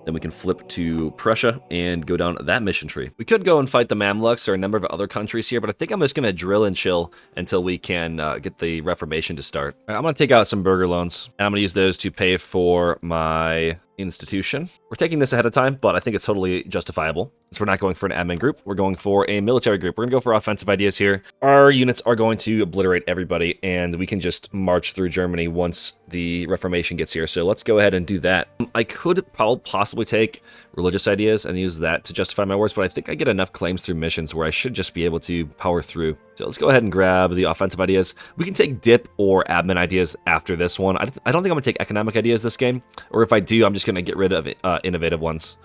Speaker 1: Then we can flip to Prussia and go down that mission tree. We could go and fight the Mamluks or a number of other countries here, but I think I'm just going to drill and chill until we can get the Reformation to start. All right, I'm going to take out some burger loans, and I'm going to use those to pay for my institution. We're taking this ahead of time, but I think it's totally justifiable. Since we're not going for an admin group, we're going for a military group. We're going to go for offensive ideas here. Our units are going to obliterate everybody, and we can just march through Germany once the Reformation gets here. So let's go ahead and do that. I could possibly take religious ideas and use that to justify my wars, but I think I get enough claims through missions where I should just be able to power through. So let's go ahead and grab the offensive ideas. We can take dip or admin ideas after this one. I don't think I'm going to take economic ideas this game, or if I do, I'm just going to get rid of innovative ones.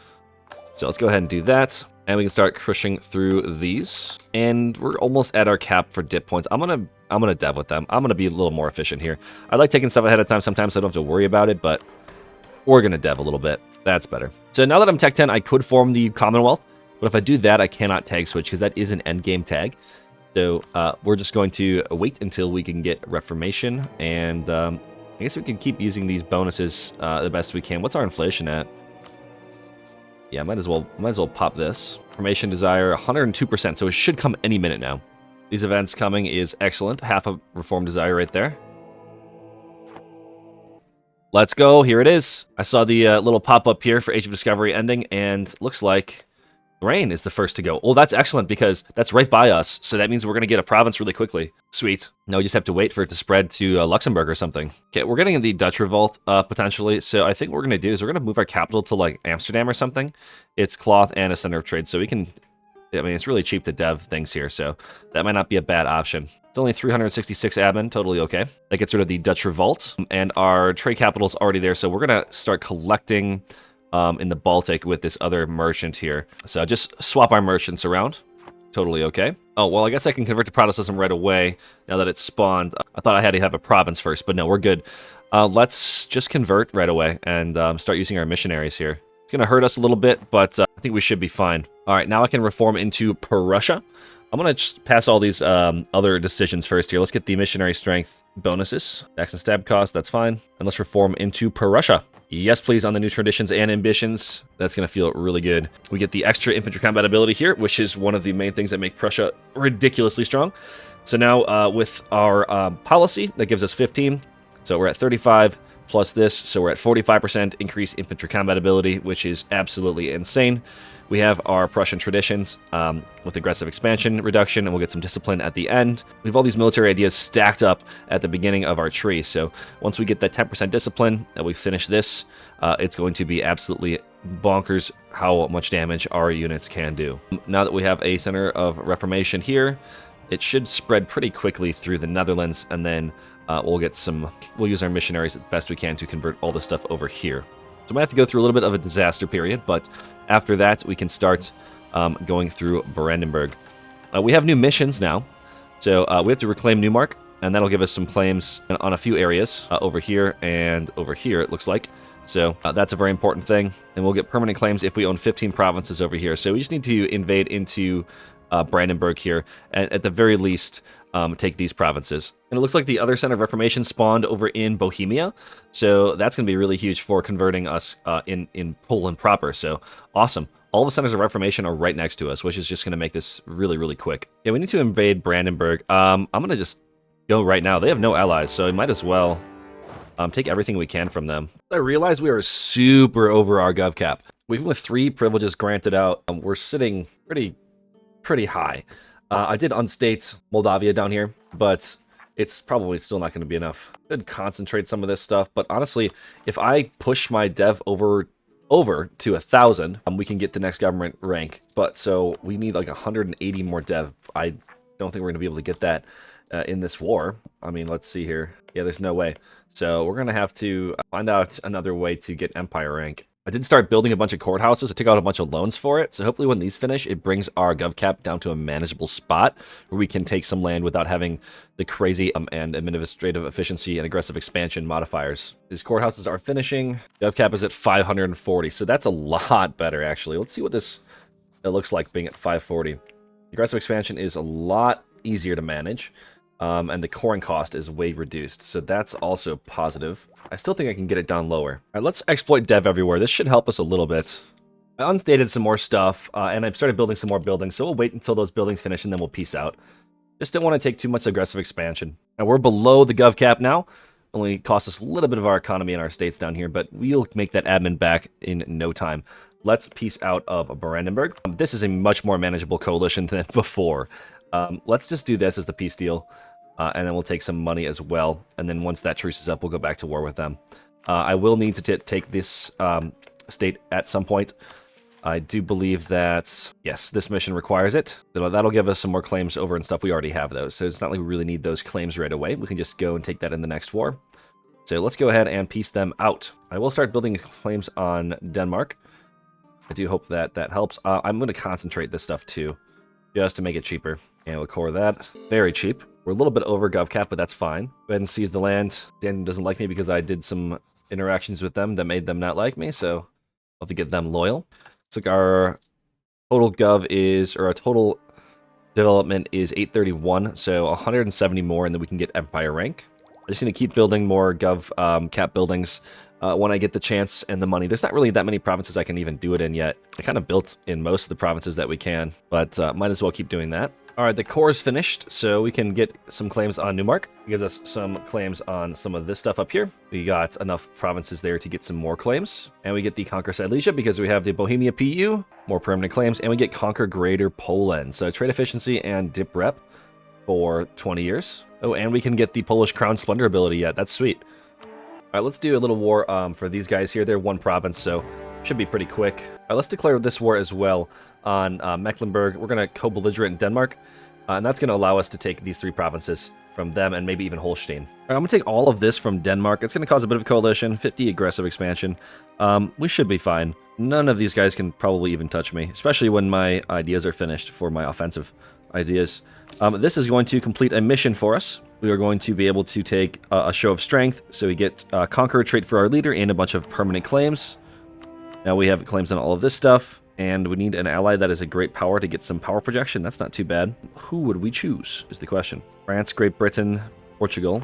Speaker 1: So let's go ahead and do that. And we can start crushing through these. And we're almost at our cap for dip points. I'm gonna dev with them. I'm gonna be a little more efficient here. I like taking stuff ahead of time sometimes so I don't have to worry about it, but we're gonna dev a little bit. That's better. So now that I'm Tech 10, I could form the Commonwealth, but if I do that, I cannot tag switch because that is an endgame tag. So we're just going to wait until we can get Reformation, and I guess we can keep using these bonuses the best we can. What's our inflation at? Yeah, might as well pop this. Reformation Desire, 102%, so it should come any minute now. These events coming is excellent. Half a Reform Desire right there. Let's go, here it is. I saw the little pop-up here for Age of Discovery ending, and looks like Lorraine is the first to go. Oh, that's excellent because that's right by us. So that means we're going to get a province really quickly. Sweet. Now we just have to wait for it to spread to Luxembourg or something. Okay, we're getting the Dutch revolt potentially. So I think what we're going to do is we're going to move our capital to like Amsterdam or something. It's cloth and a center of trade. So we can, I mean, it's really cheap to dev things here. So that might not be a bad option. It's only 366 admin, totally okay. That gets rid of the Dutch revolt. And our trade capital is already there. So we're going to start collecting in the Baltic with this other merchant here. So just swap our merchants around. Totally okay. Oh, well, I guess I can convert to Protestantism right away now that it's spawned. I thought I had to have a province first, but no, we're good. Let's just convert right away and start using our missionaries here. It's going to hurt us a little bit, but I think we should be fine. All right, now I can reform into Prussia. I'm going to just pass all these other decisions first here. Let's get the missionary strength bonuses. Tax and stab cost, that's fine. And let's reform into Prussia. Yes, please, on the new traditions and ambitions. That's going to feel really good. We get the extra infantry combat ability here, which is one of the main things that make Prussia ridiculously strong. So now with our policy, that gives us 15. So we're at 35 plus this. So we're at 45% increased infantry combat ability, which is absolutely insane. We have our Prussian traditions with aggressive expansion reduction, and we'll get some discipline at the end. We have all these military ideas stacked up at the beginning of our tree. So once we get that 10% discipline and we finish this, it's going to be absolutely bonkers how much damage our units can do. Now that we have a center of reformation here, it should spread pretty quickly through the Netherlands, and then we'll use our missionaries as best we can to convert all this stuff over here. So we might have to go through a little bit of a disaster period, but after that, we can start going through Brandenburg. We have new missions now, so we have to reclaim Neumark, and that'll give us some claims on a few areas over here and over here, it looks like. So that's a very important thing, and we'll get permanent claims if we own 15 provinces over here. So we just need to invade into Brandenburg here, and at the very least, take these provinces. And it looks like the other Center of Reformation spawned over in Bohemia, so that's going to be really huge for converting us in Poland proper, so awesome. All the Centers of Reformation are right next to us, which is just going to make this really, really quick. Yeah, we need to invade Brandenburg. I'm going to just go right now. They have no allies, so we might as well take everything we can from them. I realize we are super over our gov cap. Even with 3 privileges granted out, we're sitting pretty high. I did unstate Moldavia down here, but it's probably still not going to be enough. I could concentrate some of this stuff, but honestly, if I push my dev over to 1,000, we can get the next government rank. But so we need like 180 more dev. I don't think we're going to be able to get that in this war. I mean, let's see here. Yeah, there's no way. So we're going to have to find out another way to get empire rank. I did start building a bunch of courthouses. I took out a bunch of loans for it. So hopefully when these finish, it brings our gov cap down to a manageable spot where we can take some land without having the crazy and administrative efficiency and aggressive expansion modifiers. These courthouses are finishing. Gov cap is at 540. So that's a lot better, actually. Let's see what this looks like being at 540. Aggressive expansion is a lot easier to manage. And the coring cost is way reduced, so that's also positive. I still think I can get it down lower. All right, let's exploit dev everywhere. This should help us a little bit. I unstated some more stuff, and I've started building some more buildings, so we'll wait until those buildings finish, and then we'll peace out. Just don't want to take too much aggressive expansion. And we're below the gov cap now. Only costs us a little bit of our economy and our states down here, but we'll make that admin back in no time. Let's peace out of Brandenburg. This is a much more manageable coalition than before. Let's just do this as the peace deal. And then we'll take some money as well. And then once that truce is up, we'll go back to war with them. I will need to take this state at some point. I do believe that, yes, this mission requires it. That'll give us some more claims over and stuff. We already have those. So it's not like we really need those claims right away. We can just go and take that in the next war. So let's go ahead and peace them out. I will start building claims on Denmark. I do hope that that helps. I'm going to concentrate this stuff too, just to make it cheaper. And we'll core that. Very cheap. We're a little bit over gov cap, but that's fine. Go ahead and seize the land. Dan doesn't like me because I did some interactions with them that made them not like me, so I'll have to get them loyal. Looks like our total gov is, or our total development is 831, so 170 more, and then we can get empire rank. I'm just going to keep building more gov cap buildings when I get the chance and the money. There's not really that many provinces I can even do it in yet. I kind of built in most of the provinces that we can, but might as well keep doing that. All right, the core is finished, so we can get some claims on Newmark. It gives us some claims on some of this stuff up here. We got enough provinces there to get some more claims. And we get the Conquer Silesia because we have the Bohemia PU, more permanent claims, and we get Conquer Greater Poland. So trade efficiency and dip rep for 20 years. Oh, and we can get the Polish Crown Splendor ability yet. That's sweet. All right, let's do a little war for these guys here. They're one province, so should be pretty quick. All right, let's declare this war as well on Mecklenburg. We're going to co-belligerent Denmark, and that's going to allow us to take these 3 provinces from them and maybe even Holstein. All right, I'm going to take all of this from Denmark. It's going to cause a bit of coalition, 50 aggressive expansion. We should be fine. None of these guys can probably even touch me, especially when my ideas are finished for my offensive ideas. This is going to complete a mission for us. We are going to be able to take a show of strength, so we get Conqueror trait for our leader and a bunch of permanent claims. Now we have claims on all of this stuff, and we need an ally that is a great power to get some power projection. That's not too bad. Who would we choose is the question. France, Great Britain, Portugal,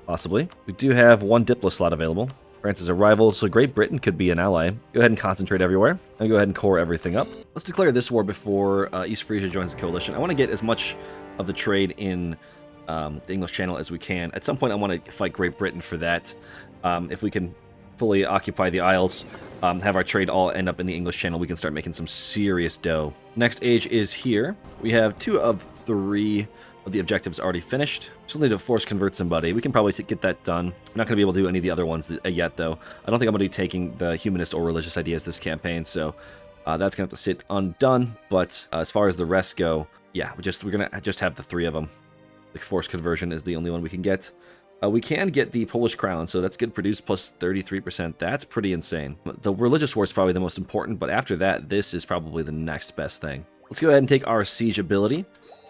Speaker 1: possibly. We do have 1 Diplo slot available. France is a rival, so Great Britain could be an ally. Go ahead and concentrate everywhere, and go ahead and core everything up. Let's declare this war before East Frisia joins the coalition. I want to get as much of the trade in the English Channel as we can. At some point, I want to fight Great Britain for that. If we can fully occupy the Isles, have our trade all end up in the English Channel, we can start making some serious dough. Next age is here. We have 2 of 3 of the objectives already finished. Still need to force convert somebody. We can probably get that done. I'm not going to be able to do any of the other ones yet, though. I don't think I'm going to be taking the humanist or religious ideas this campaign, so that's going to have to sit undone. But as far as the rest go, yeah, we're going to just have the 3 of them. The force conversion is the only one we can get. We can get the Polish crown, so that's good. Produce plus 33%. That's pretty insane. The religious war is probably the most important, but after that, this is probably the next best thing. Let's go ahead and take our siege ability.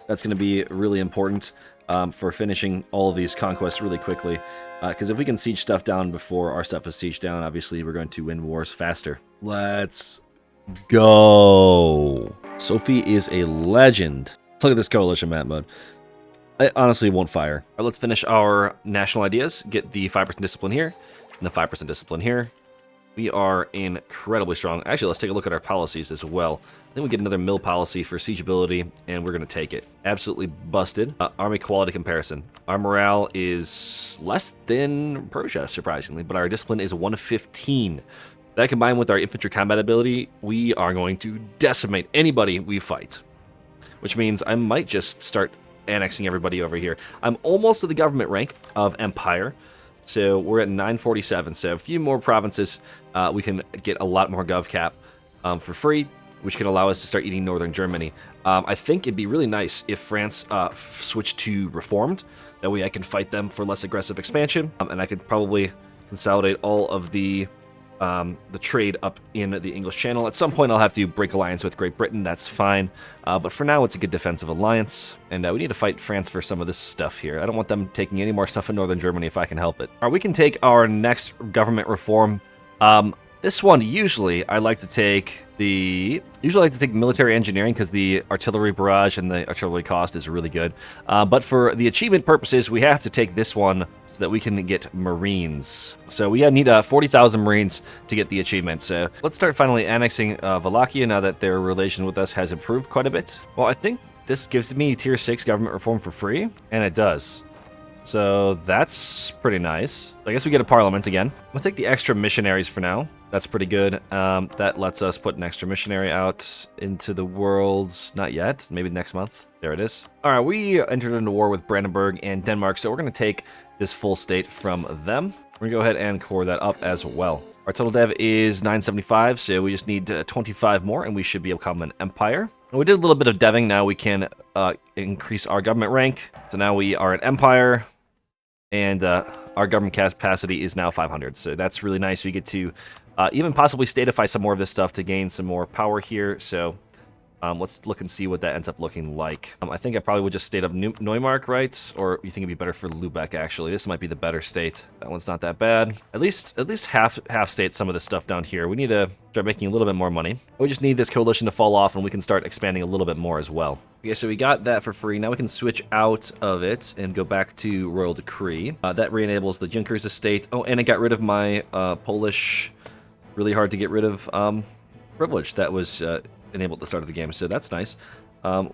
Speaker 1: That's going to be really important for finishing all of these conquests really quickly. Because if we can siege stuff down before our stuff is sieged down, obviously we're going to win wars faster. Let's go. Sophie is a legend. Look at this coalition map mode. I honestly won't fire. All right, let's finish our national ideas. Get the 5% discipline here and the 5% discipline here. We are incredibly strong. Actually, let's take a look at our policies as well. Then we get another mill policy for siegeability, and we're going to take it. Absolutely busted. Army quality comparison. Our morale is less than Prussia, surprisingly, but our discipline is 115. That combined with our infantry combat ability, we are going to decimate anybody we fight. Which means I might just start annexing everybody over here. I'm almost to the government rank of Empire, so we're at 947. So a few more provinces, we can get a lot more gov cap for free, which can allow us to start eating northern Germany. I think it'd be really nice if France switched to Reformed. That way I can fight them for less aggressive expansion, and I could probably consolidate all of the trade up in the English Channel. At some point, I'll have to break alliance with Great Britain. That's fine. But for now, it's a good defensive alliance. And we need to fight France for some of this stuff here. I don't want them taking any more stuff in northern Germany if I can help it. All right, we can take our next government reform. This one, usually, I like to take military engineering because the artillery barrage and the artillery cost is really good. But for the achievement purposes, we have to take this one so that we can get Marines. So we need 40,000 Marines to get the achievement. So let's start finally annexing Wallachia now that their relation with us has improved quite a bit. Well, I think this gives me tier 6 government reform for free, and it does. So that's pretty nice. I guess we get a parliament again. We'll take the extra missionaries for now. That's pretty good. That lets us put an extra missionary out into the world. Not yet. Maybe next month. There it is. All right, we entered into war with Brandenburg and Denmark, so we're going to take this full state from them. We're going to go ahead and core that up as well. Our total dev is 975, so we just need 25 more, and we should be able to become an empire. And we did a little bit of deving. Now we can increase our government rank. So now we are an empire. And our government capacity is now 500, so that's really nice. We get to even possibly statify some more of this stuff to gain some more power here. So let's look and see what that ends up looking like. I think I probably would just state up Neumark, right? Or you think it'd be better for Lubeck, actually? This might be the better state. That one's not that bad. At least half state some of this stuff down here. We need to start making a little bit more money. We just need this coalition to fall off, and we can start expanding a little bit more as well. Okay, so we got that for free. Now we can switch out of it and go back to Royal Decree. That re-enables the Junkers estate. Oh, and I got rid of my Polish, really hard to get rid of privilege that was enabled at the start of the game, so that's nice.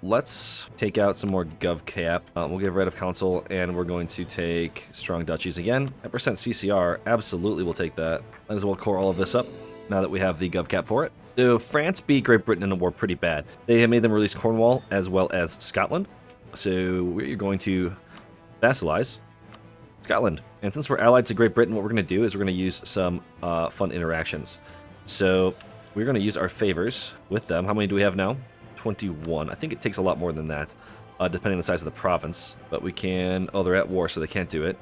Speaker 1: Let's take out some more gov cap. We'll get rid of council, and we're going to take strong duchies again. 10% CCR, absolutely we'll take that. Might as well core all of this up now that we have the gov cap for it. So France beat Great Britain in a war pretty bad. They have made them release Cornwall as well as Scotland. So we're going to vassalize Scotland. And since we're allied to Great Britain, what we're going to do is we're going to use some fun interactions. So we're going to use our favors with them. How many do we have now? 21. I think it takes a lot more than that, depending on the size of the province. But we can... Oh, they're at war, so they can't do it.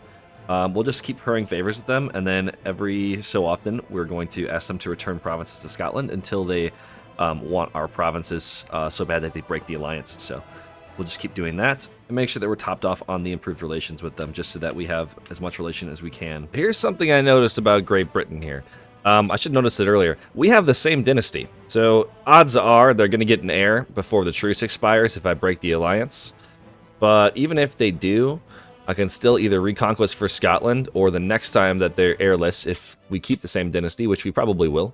Speaker 1: We'll just keep hurrying favors with them, and then every so often, we're going to ask them to return provinces to Scotland until they want our provinces so bad that they break the alliance. So we'll just keep doing that and make sure that we're topped off on the improved relations with them, just so that we have as much relation as we can. Here's something I noticed about Great Britain here. I should notice it earlier. We have the same dynasty, so odds are they're going to get an heir before the truce expires if I break the alliance. But even if they do, I can still either reconquest for Scotland, or the next time that they're heirless, if we keep the same dynasty, which we probably will,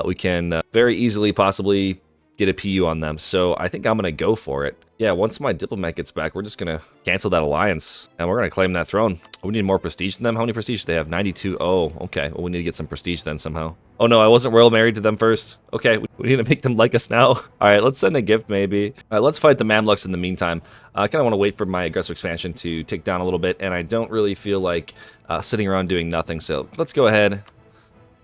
Speaker 1: we can very easily possibly get a PU on them. So I think I'm going to go for it. Yeah, once my diplomat gets back, we're just going to cancel that alliance, and we're going to claim that throne. We need more prestige than them. How many prestige do they have? 92. Oh, okay. Well, we need to get some prestige then somehow. Oh, no, I wasn't royal married to them first. Okay, we need to make them like us now. All right, let's send a gift maybe. All right, let's fight the Mamluks in the meantime. I kind of want to wait for my aggressive expansion to tick down a little bit, and I don't really feel like sitting around doing nothing. So let's go ahead.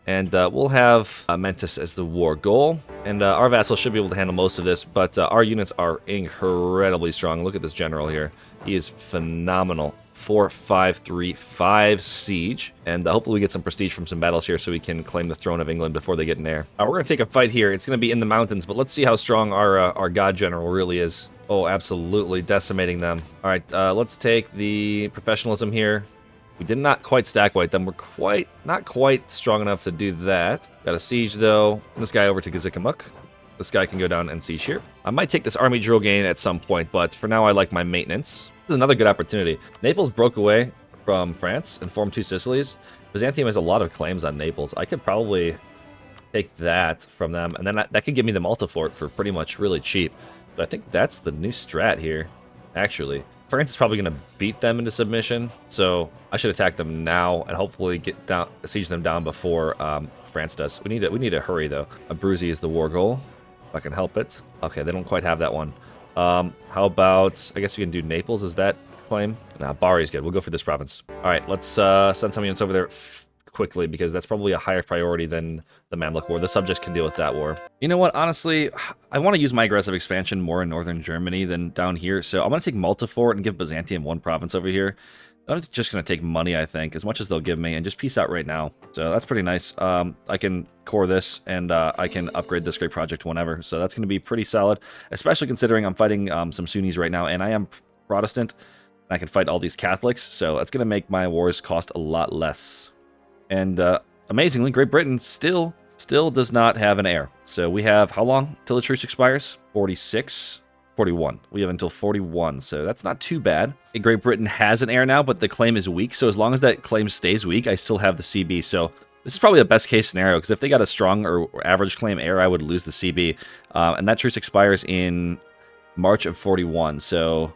Speaker 1: And we'll have Mentis as the war goal. And our vassals should be able to handle most of this, but our units are incredibly strong. Look at this general here. He is phenomenal. 4-5-3-5 siege. And hopefully we get some prestige from some battles here so we can claim the throne of England before they get in there. We're going to take a fight here. It's going to be in the mountains, but let's see how strong our god general really is. Oh, absolutely decimating them. All right, let's take the professionalism here. We did not quite stack white them. We're not quite strong enough to do that. Got a siege though. This guy over to Gazikamuk. This guy can go down and siege here. I might take this army drill gain at some point, but for now I like my maintenance. This is another good opportunity. Naples broke away from France and formed two Sicilies. Byzantium has a lot of claims on Naples. I could probably take that from them, and then that could give me the Multifort for pretty much really cheap. But I think that's the new strat here, actually. France is probably going to beat them into submission, so I should attack them now and hopefully get down, siege them down before France does. We need to hurry though. Abruzzi is the war goal, if I can help it. Okay, they don't quite have that one. How about, I guess we can do Naples, is that claim? Nah, Bari is good. We'll go for this province. All right, let's send some units over there quickly, because that's probably a higher priority than the Mamluk War. The subjects can deal with that war. You know what, honestly, I want to use my aggressive expansion more in northern Germany than down here, so I'm going to take Multifort and give Byzantium one province over here. I'm just going to take money, I think, as much as they'll give me, and just peace out right now. So that's pretty nice. I can core this, and I can upgrade this great project whenever, so that's going to be pretty solid, especially considering I'm fighting some Sunnis right now, and I am Protestant, and I can fight all these Catholics, so that's going to make my wars cost a lot less. And amazingly, Great Britain still does not have an heir. So we have how long till the truce expires? 46, 41. We have until 41, so that's not too bad. Great Britain has an heir now, but the claim is weak. So as long as that claim stays weak, I still have the CB. So this is probably the best case scenario, because if they got a strong or average claim heir, I would lose the CB. And that truce expires in March of 41. So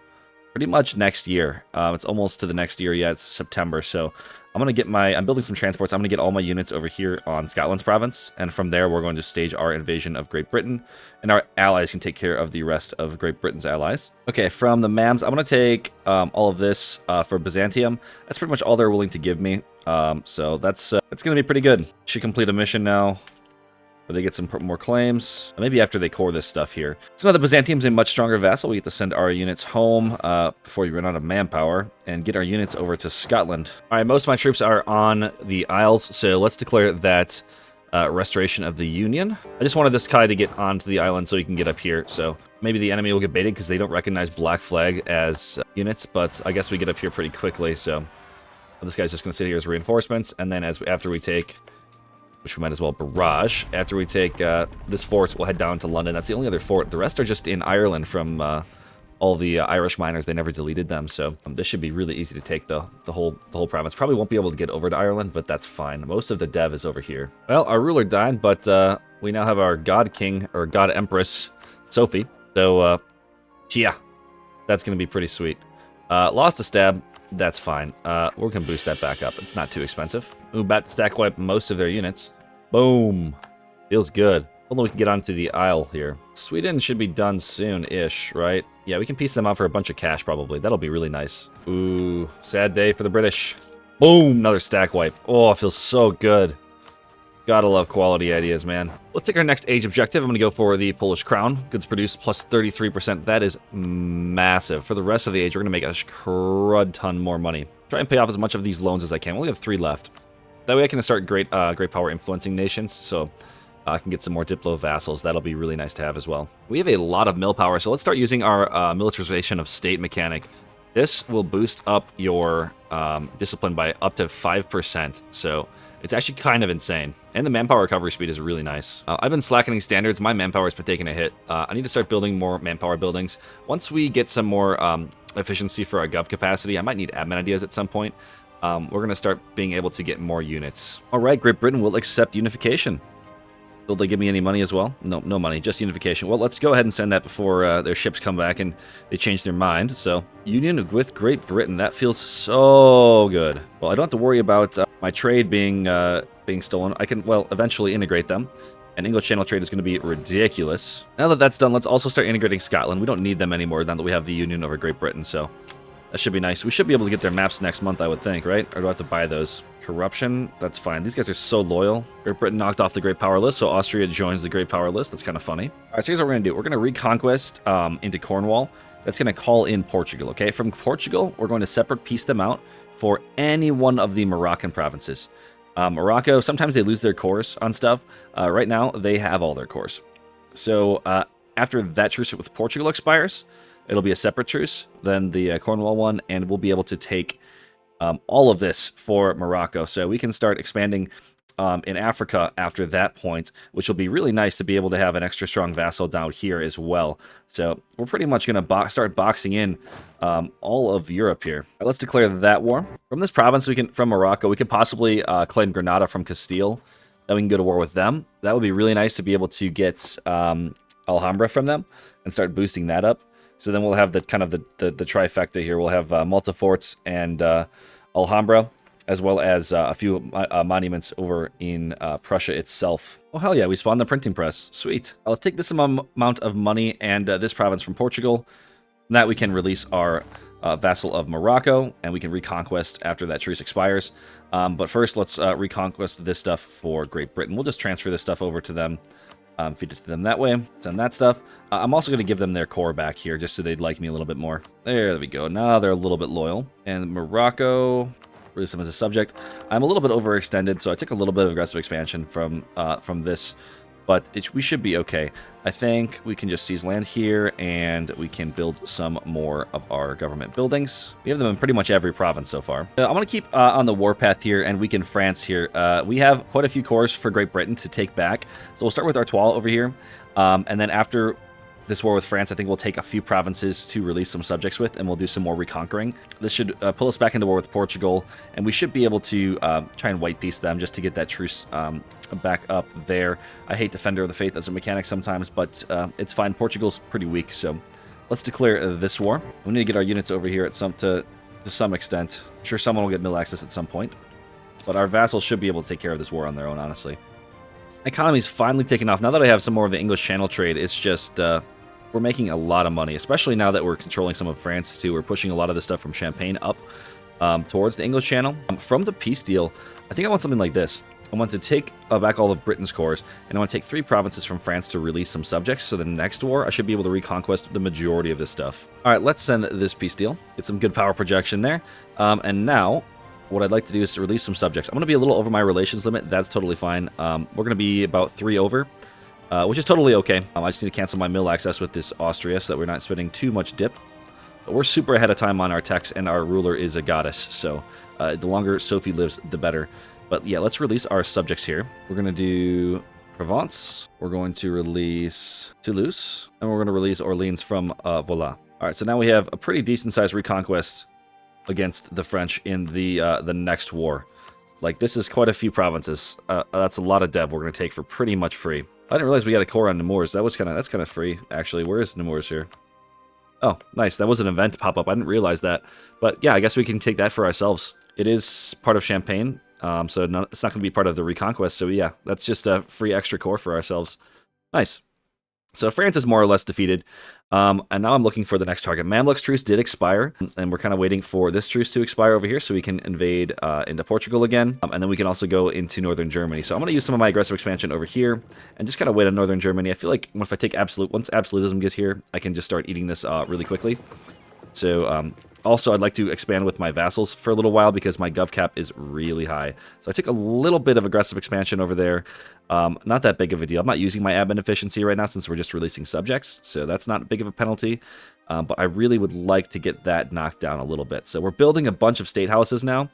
Speaker 1: pretty much next year. It's almost to the next year yet. It's September. So I'm building some transports. I'm going to get all my units over here on Scotland's province, and from there we're going to stage our invasion of Great Britain, and our allies can take care of the rest of Great Britain's allies. Okay, from the Mams, I'm going to take all of this for Byzantium. That's pretty much all they're willing to give me, so that's going to be pretty good. Should complete a mission now, where they get some more claims. Maybe after they core this stuff here. So now that Byzantium's a much stronger vassal, we get to send our units home before we run out of manpower, and get our units over to Scotland. All right, most of my troops are on the Isles, so let's declare that restoration of the Union. I just wanted this guy to get onto the island so he can get up here. So maybe the enemy will get baited because they don't recognize Black Flag as units, but I guess we get up here pretty quickly. So this guy's just going to sit here as reinforcements, and then after we take, which we might as well barrage, after we take this fort, we'll head down to London. That's the only other fort. The rest are just in Ireland from all the Irish miners. They never deleted them, so this should be really easy to take the whole province. Probably won't be able to get over to Ireland, but that's fine. Most of the dev is over here. Well, our ruler died, but we now have our God King, or God Empress, Sophie. So, yeah, that's going to be pretty sweet. Lost a stab. That's fine. We can boost that back up. It's not too expensive. Ooh, about to stack wipe most of their units. Boom. Feels good. Although we can get onto the Isle here. Sweden should be done soon-ish, right? Yeah, we can piece them out for a bunch of cash, probably. That'll be really nice. Ooh, sad day for the British. Boom, another stack wipe. Oh, it feels so good. Gotta love quality ideas, man. Let's take our next age objective. I'm gonna go for the Polish crown. Goods produced plus 33%. That is massive. For the rest of the age, we're gonna make a crud ton more money. Try and pay off as much of these loans as I can. We only have 3 left. That way I can start great power influencing nations, so I can get some more Diplo vassals. That'll be really nice to have as well. We have a lot of mill power, so let's start using our militarization of state mechanic. This will boost up your discipline by up to 5%, so it's actually kind of insane. And the manpower recovery speed is really nice. I've been slackening standards. My manpower has been taking a hit. I need to start building more manpower buildings. Once we get some more efficiency for our gov capacity, I might need admin ideas at some point. We're going to start being able to get more units. All right, Great Britain will accept unification. Will they give me any money as well? No, no money, just unification. Well, let's go ahead and send that before their ships come back and they change their mind. So, union with Great Britain, that feels so good. Well, I don't have to worry about my trade being stolen. I can, well, eventually integrate them. And English Channel trade is going to be ridiculous. Now that that's done, let's also start integrating Scotland. We don't need them anymore now that we have the union over Great Britain, so that should be nice. We should be able to get their maps next month, I would think, right? Or do I have to buy those? Corruption, that's fine. These guys are so loyal. Great Britain knocked off the Great Power list, so Austria joins the Great Power list. That's kind of funny. All right, so here's what we're going to do. We're going to reconquest into Cornwall. That's going to call in Portugal, okay? From Portugal, we're going to separate piece them out for any one of the Moroccan provinces. Morocco, sometimes they lose their cores on stuff. Right now, they have all their cores. So after that truce with Portugal expires, it'll be a separate truce than the Cornwall one, and we'll be able to take all of this for Morocco. So we can start expanding in Africa after that point, which will be really nice to be able to have an extra strong vassal down here as well. So we're pretty much going to start boxing in all of Europe here. Right, let's declare that war. From this province, from Morocco, we could possibly claim Granada from Castile. Then we can go to war with them. That would be really nice to be able to get Alhambra from them and start boosting that up. So then we'll have the kind of the trifecta here. We'll have Malta forts and Alhambra, as well as a few monuments over in Prussia itself. Oh, hell yeah, we spawned the printing press. Sweet. Let's take this amount of money and this province from Portugal. That we can release our vassal of Morocco, and we can reconquest after that truce expires. But first, let's reconquest this stuff for Great Britain. We'll just transfer this stuff over to them. Feed it to them that way. Send that stuff. I'm also going to give them their core back here, just so they'd like me a little bit more. There we go. Now they're a little bit loyal. And Morocco, release them as a subject. I'm a little bit overextended, so I took a little bit of aggressive expansion from this, but we should be okay. I think we can just seize land here, and we can build some more of our government buildings. We have them in pretty much every province so far. I want to keep on the warpath here and weaken France here. We have quite a few cores for Great Britain to take back, so we'll start with Artois over here, and then after this war with France, I think we'll take a few provinces to release some subjects with, and we'll do some more reconquering. This should pull us back into war with Portugal, and we should be able to try and white piece them just to get that truce back up there. I hate Defender of the Faith as a mechanic sometimes, but it's fine. Portugal's pretty weak, so let's declare this war. We need to get our units over here to some extent. I'm sure someone will get mill access at some point, but our vassals should be able to take care of this war on their own, honestly. Economy's finally taken off. Now that I have some more of the English Channel trade, it's just we're making a lot of money, especially now that we're controlling some of France too. We're pushing a lot of this stuff from Champagne up towards the English Channel. From the peace deal, I think I want something like this. I want to take back all of Britain's cores, and I want to take 3 provinces from France to release some subjects, so the next war, I should be able to reconquest the majority of this stuff. All right, let's send this peace deal. Get some good power projection there. And now, what I'd like to do is to release some subjects. I'm going to be a little over my relations limit. That's totally fine. We're going to be about 3 over, which is totally okay. I just need to cancel my mill access with this Austria so that we're not spending too much dip. But we're super ahead of time on our techs, and our ruler is a goddess. So the longer Sophie lives, the better. But yeah, let's release our subjects here. We're going to do Provence. We're going to release Toulouse. And we're going to release Orleans from Voila. All right, so now we have a pretty decent-sized reconquest against the French in the next war. Like, this is quite a few provinces. That's a lot of dev we're going to take for pretty much free. I didn't realize we got a core on Nemours. That's kind of free, actually. Where is Nemours here? Oh, nice. That was an event pop-up. I didn't realize that. But yeah, I guess we can take that for ourselves. It is part of Champagne, so it's not going to be part of the reconquest. So yeah, that's just a free extra core for ourselves. Nice. So France is more or less defeated, and now I'm looking for the next target. Mamluk's truce did expire, and we're kind of waiting for this truce to expire over here so we can invade into Portugal again, and then we can also go into northern Germany. So I'm going to use some of my aggressive expansion over here and just kind of wait on northern Germany. I feel like if I take once absolutism gets here, I can just start eating this really quickly. So also, I'd like to expand with my vassals for a little while because my gov cap is really high. So I took a little bit of aggressive expansion over there. Not that big of a deal. I'm not using my admin efficiency right now since we're just releasing subjects, so that's not big of a penalty. But I really would like to get that knocked down a little bit. So we're building a bunch of state houses now.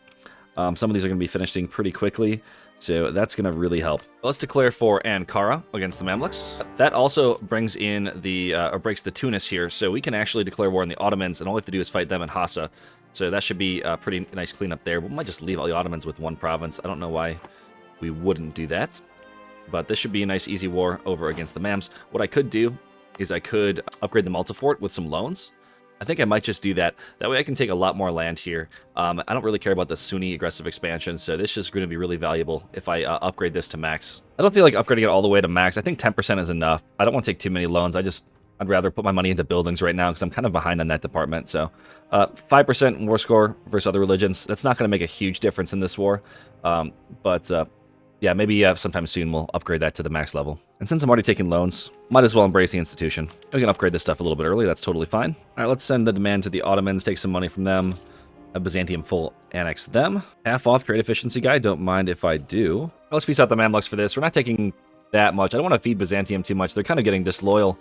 Speaker 1: Some of these are going to be finishing pretty quickly, so that's going to really help. Let's declare for Ankara against the Mamluks. That also brings in the, or breaks the Tunis here, so we can actually declare war on the Ottomans, and all we have to do is fight them in Hassa. So that should be a pretty nice cleanup there. We might just leave all the Ottomans with one province. I don't know why we wouldn't do that, but this should be a nice easy war over against the Mams. What I could do is I could upgrade the Multifort with some loans. I think I might just do that. That way I can take a lot more land here. I don't really care about the Sunni aggressive expansion, so this is going to be really valuable if I upgrade this to max. I don't feel like upgrading it all the way to max. I think 10% is enough. I don't want to take too many loans. I'd rather put my money into buildings right now because I'm kind of behind on that department. So 5% war score versus other religions. That's not going to make a huge difference in this war. Yeah, maybe sometime soon we'll upgrade that to the max level. And since I'm already taking loans, might as well embrace the institution. We can upgrade this stuff a little bit early. That's totally fine. All right, let's send the demand to the Ottomans, take some money from them. A Byzantium full annex them. Half off trade efficiency guy. Don't mind if I do. Let's peace out the Mamluks for this. We're not taking that much. I don't want to feed Byzantium too much. They're kind of getting disloyal.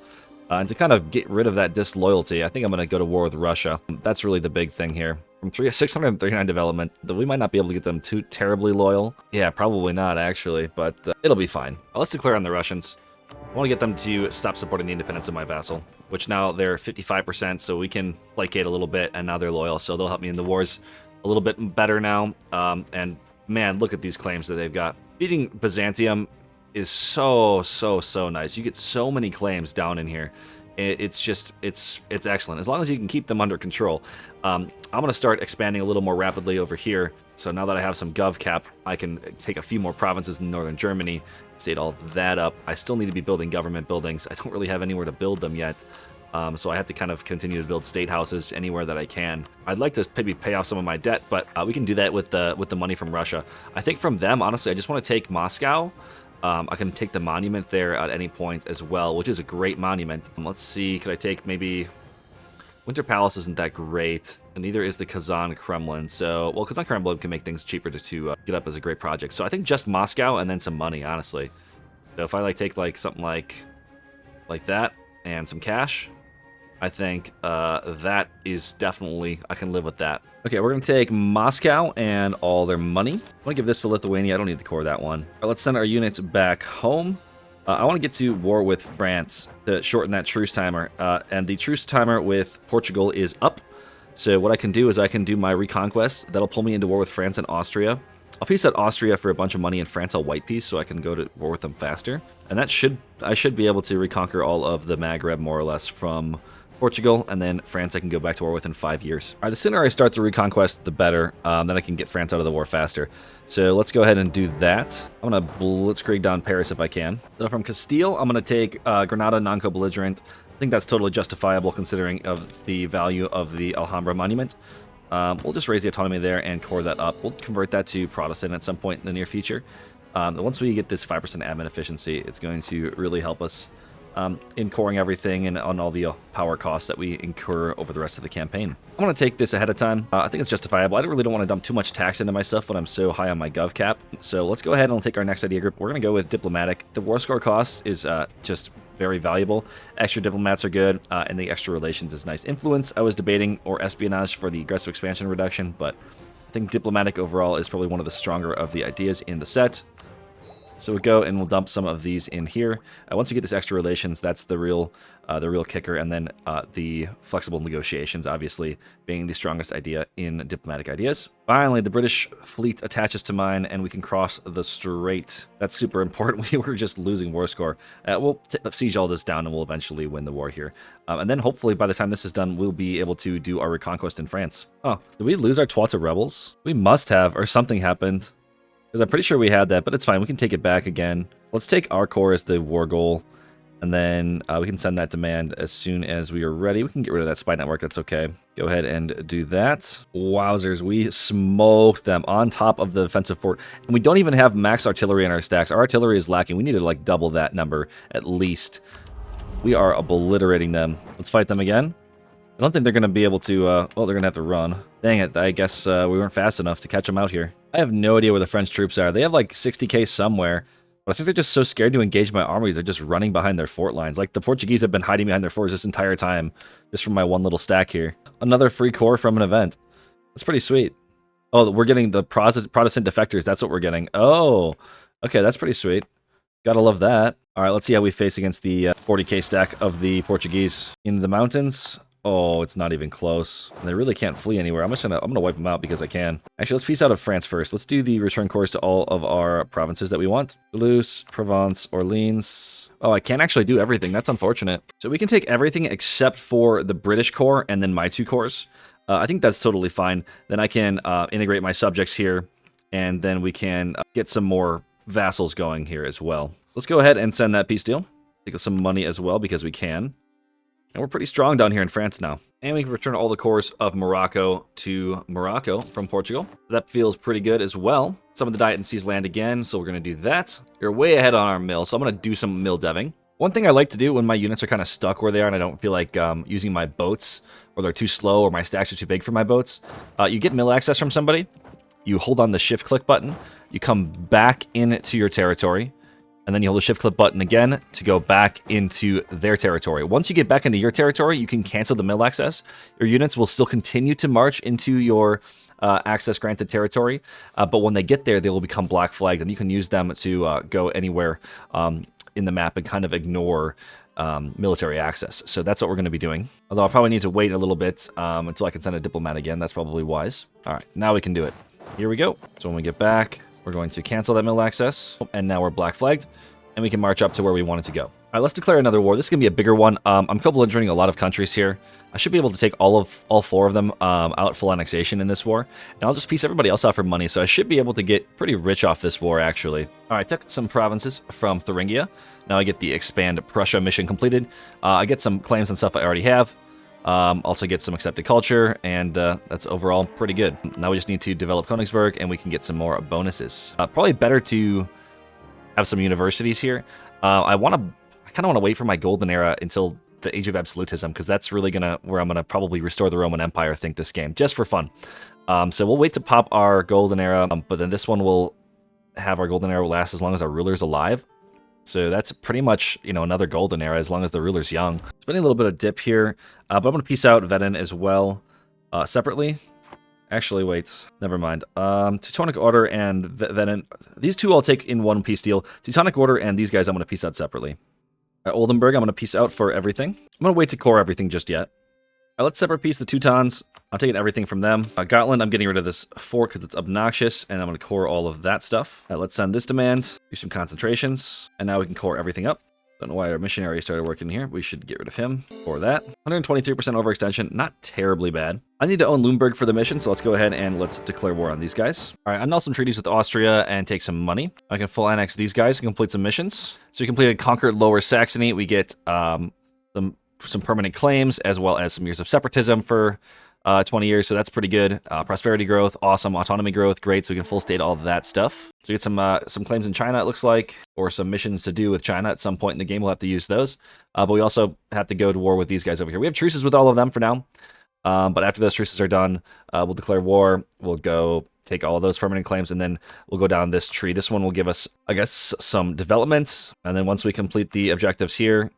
Speaker 1: And to kind of get rid of that disloyalty, I think I'm going to go to war with Russia. That's really the big thing here. From 639 development, we might not be able to get them too terribly loyal. Yeah, probably not, actually, but it'll be fine. Let's declare on the Russians. I want to get them to stop supporting the independence of my vassal, which now they're 55%, so we can placate a little bit, and now they're loyal, so they'll help me in the wars a little bit better now. And man, look at these claims that they've got. Beating Byzantium is so nice. You get so many claims down in here. It's excellent as long as you can keep them under control. I'm gonna start expanding a little more rapidly over here. So now that I have some gov cap, I can take a few more provinces in northern Germany, state all that up. I still need to be building government buildings. I don't really have anywhere to build them yet. So I have to kind of continue to build state houses anywhere that I can. I'd like to maybe pay off some of my debt, but we can do that with the money from Russia. I think from them, honestly, I just want to take Moscow. I can take the monument there at any point as well, which is a great monument. Let's see, could I take maybe... Winter Palace isn't that great, and neither is the Kazan Kremlin. So, well, Kazan Kremlin can make things cheaper to get up as a great project. So I think just Moscow and then some money, honestly. So if I take something like that and some cash, I think that is definitely, I can live with that. Okay, we're going to take Moscow and all their money. I'm going to give this to Lithuania. I don't need to core that one. All right, let's send our units back home. I want to get to war with France to shorten that truce timer. And the truce timer with Portugal is up. So what I can do is I can do my reconquest. That'll pull me into war with France and Austria. I'll peace out Austria for a bunch of money, and France I'll white peace so I can go to war with them faster. And I should be able to reconquer all of the Maghreb more or less from Portugal, and then France I can go back to war with in 5 years. All right, the sooner I start the reconquest, the better. Then I can get France out of the war faster. So let's go ahead and do that. I'm going to blitzkrieg down Paris if I can. So from Castile, I'm going to take Granada non-co-belligerent. I think that's totally justifiable considering of the value of the Alhambra monument. We'll just raise the autonomy there and core that up. We'll convert that to Protestant at some point in the near future. Once we get this 5% admin efficiency, it's going to really help us in coring everything and on all the power costs that we incur over the rest of the campaign. I'm going to take this ahead of time. I think it's justifiable. I really don't want to dump too much tax into my stuff when I'm so high on my gov cap. So let's go ahead and take our next idea group. We're going to go with diplomatic. The war score cost is just very valuable. Extra diplomats are good, and the extra relations is nice. Influence, I was debating, or espionage for the aggressive expansion reduction, but I think diplomatic overall is probably one of the stronger of the ideas in the set. So we'll go and we'll dump some of these in here. Once you get this extra relations, that's the real kicker, and then the flexible negotiations, obviously, being the strongest idea in diplomatic ideas. Finally, the British fleet attaches to mine, and we can cross the strait. That's super important. We were just losing war score. We'll siege all this down, and we'll eventually win the war here. And then hopefully, by the time this is done, we'll be able to do our reconquest in France. Oh, did we lose our Tuatha rebels? We must have, or something happened. Because I'm pretty sure we had that, but it's fine. We can take it back again. Let's take our core as the war goal, and then we can send that demand as soon as we are ready. We can get rid of that spy network. That's okay. Go ahead and do that. Wowzers, we smoked them on top of the defensive fort. And we don't even have max artillery in our stacks. Our artillery is lacking. We need to like double that number at least. We are obliterating them. Let's fight them again. I don't think they're going to be able to, well, they're going to have to run. Dang it, I guess we weren't fast enough to catch them out here. I have no idea where the French troops are. They have like 60k somewhere, but I think they're just so scared to engage my armies, they're just running behind their fort lines. Like, the Portuguese have been hiding behind their forts this entire time, just from my one little stack here. Another free core from an event. That's pretty sweet. Oh, we're getting the Protestant defectors, that's what we're getting. Oh, okay, that's pretty sweet. Gotta love that. All right, let's see how we face against the 40k stack of the Portuguese. In the mountains, oh, it's not even close. And they really can't flee anywhere. I'm gonna wipe them out because I can. Actually, let's peace out of France first. Let's do the return course to all of our provinces that we want. Toulouse, Provence, Orleans. Oh, I can't actually do everything. That's unfortunate. So we can take everything except for the British core and then my 2 cores. I think that's totally fine. Then I can integrate my subjects here, and then we can get some more vassals going here as well. Let's go ahead and send that peace deal. Take some money as well because we can. And we're pretty strong down here in France now. And we can return all the cores of Morocco to Morocco from Portugal. That feels pretty good as well. Some of the Diet and Seas land again, so we're going to do that. You're way ahead on our mill, so I'm going to do some mill deving. One thing I like to do when my units are kind of stuck where they are and I don't feel like using my boats, or they're too slow or my stacks are too big for my boats, you get mill access from somebody, you hold on the shift click button, you come back into your territory, and then you hold the shift click button again to go back into their territory. Once you get back into your territory, you can cancel the mill access. Your units will still continue to march into your access granted territory, but when they get there, they will become black flagged, and you can use them to go anywhere in the map and kind of ignore military access. So that's what we're going to be doing. Although I'll probably need to wait a little bit until I can send a diplomat again. That's probably wise. All right, now we can do it. Here we go. So when we get back, we're going to cancel that mill access, and now we're black flagged, and we can march up to where we want it to go. All right, let's declare another war. This is going to be a bigger one. I'm co-belligerent a lot of countries here. I should be able to take all 4 of them out full annexation in this war, and I'll just piece everybody else out for money, so I should be able to get pretty rich off this war, actually. All right, I took some provinces from Thuringia. Now I get the Expand Prussia mission completed. I get some claims and stuff I already have. Also get some accepted culture, and that's overall pretty good. Now we just need to develop Königsberg, and we can get some more bonuses. Probably better to have some universities here. I kind of want to wait for my golden era until the Age of Absolutism, because that's really where I'm gonna probably restore the Roman Empire, I think, this game, just for fun. So we'll wait to pop our golden era, but then this one will have our golden era will last as long as our ruler's alive. So that's pretty much, another golden era as long as the ruler's young. Spending a little bit of dip here, but I'm going to piece out Veden as well separately. Actually, wait, never mind. Teutonic Order and Veden, these 2 I'll take in one peace deal. Teutonic Order and these guys I'm going to piece out separately. Oldenburg, I'm going to piece out for everything. I'm going to wait to core everything just yet. Let's separate piece the Teutons. I'm taking everything from them. Gotland, I'm getting rid of this fort because it's obnoxious, and I'm going to core all of that stuff. Let's send this demand, do some concentrations, and now we can core everything up. Don't know why our missionary started working here. We should get rid of him for that. 123% overextension, not terribly bad. I need to own Lumberg for the mission, so let's go ahead and let's declare war on these guys. All right, annul some treaties with Austria and take some money. I can full annex these guys and complete some missions. So we completed Conquer Lower Saxony. We get some permanent claims, as well as some years of separatism for 20 years, so that's pretty good. Prosperity growth, awesome. Autonomy growth, great. So we can full state all of that stuff. So we get some claims in China, it looks like, or some missions to do with China at some point in the game. We'll have to use those. But we also have to go to war with these guys over here. We have truces with all of them for now. But after those truces are done, we'll declare war. We'll go take all of those permanent claims, and then we'll go down this tree. This one will give us, I guess, some developments. And then once we complete the objectives here,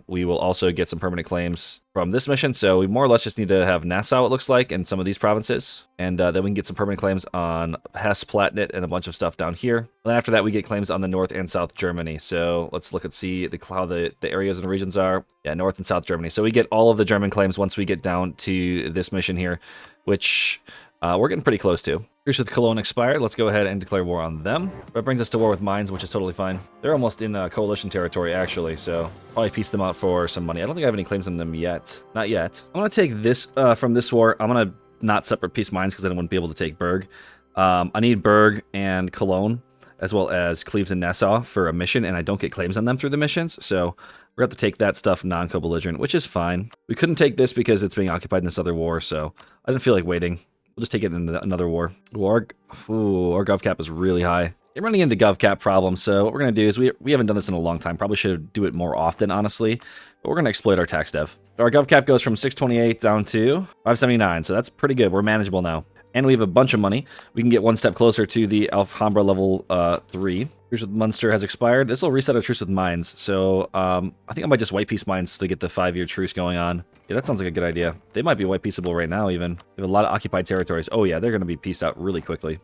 Speaker 1: we will also get some permanent claims from this mission. So we more or less just need to have Nassau, it looks like, and some of these provinces. And then we can get some permanent claims on Hesse, Palatinate, and a bunch of stuff down here. And then after that, we get claims on the North and South Germany. So let's look and see how the areas and regions are. Yeah, North and South Germany. So we get all of the German claims once we get down to this mission here, which we're getting pretty close to. Truce with Cologne expired. Let's go ahead and declare war on them. That brings us to war with Mainz, which is totally fine. They're almost in coalition territory, actually, so probably piece them out for some money. I don't think I have any claims on them yet. Not yet. I'm going to take this from this war. I'm going to not separate piece Mainz because I wouldn't be able to take Berg. I need Berg and Cologne, as well as Cleves and Nassau for a mission, and I don't get claims on them through the missions, so we're going to have to take that stuff non-co-belligerent, which is fine. We couldn't take this because it's being occupied in this other war, so I didn't feel like waiting. We'll just take it into another war. Our gov cap is really high. I'm running into gov cap problems, so what we're going to do is we haven't done this in a long time. Probably should do it more often, honestly. But we're going to exploit our tax dev. Our gov cap goes from 628 down to 579, so that's pretty good. We're manageable now. And we have a bunch of money. We can get one step closer to the Alhambra level 3. Truce with Munster has expired. This will reset our truce with Mainz. So I think I might just white peace Mainz to get the 5-year truce going on. Yeah, that sounds like a good idea. They might be white peaceable right now even. We have a lot of occupied territories. Oh yeah, they're going to be pieced out really quickly.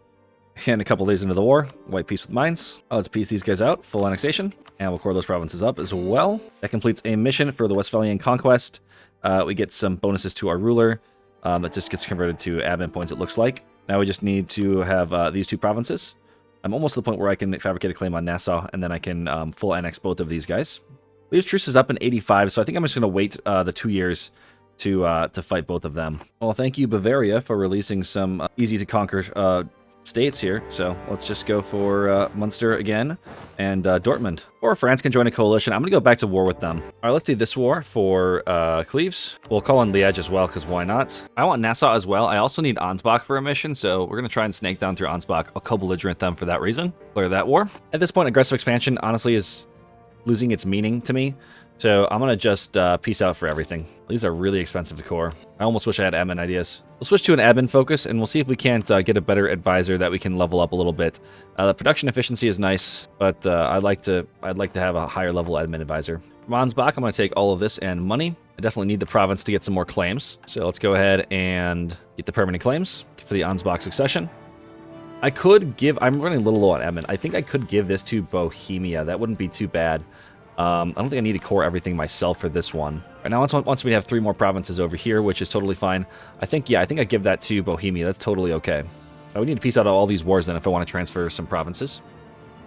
Speaker 1: And a couple days into the war, white peace with Mainz. Let's piece these guys out. Full annexation. And we'll core those provinces up as well. That completes a mission for the Westphalian conquest. We get some bonuses to our ruler. That just gets converted to admin points, it looks like. Now we just need to have these two provinces. I'm almost to the point where I can fabricate a claim on Nassau, and then I can full annex both of these guys. Leaves truce is up in 85, so I think I'm just going to wait the 2 years to fight both of them. Well, thank you, Bavaria, for releasing some easy-to-conquer states here. So let's just go for Munster again and Dortmund. Or France can join a coalition. I'm going to go back to war with them. All right, let's do this war for Cleves. We'll call in Liège as well, because why not? I want Nassau as well. I also need Ansbach for a mission, so we're going to try and snake down through Ansbach. I'll co-belligerent them for that reason. Clear that war. At this point, aggressive expansion, honestly, is losing its meaning to me. So I'm going to just peace out for everything. These are really expensive to core. I almost wish I had admin ideas. We'll switch to an admin focus, and we'll see if we can't get a better advisor that we can level up a little bit. The production efficiency is nice, but I'd like to have a higher level admin advisor. From Ansbach, I'm going to take all of this and money. I definitely need the province to get some more claims. So let's go ahead and get the permanent claims for the Ansbach succession. I could give... I'm running a little low on admin. I think I could give this to Bohemia. That wouldn't be too bad. I don't think I need to core everything myself for this one. Right now, once we have 3 more provinces over here, which is totally fine, I think I give that to Bohemia. That's totally okay. We need to piece out all these wars then if I want to transfer some provinces.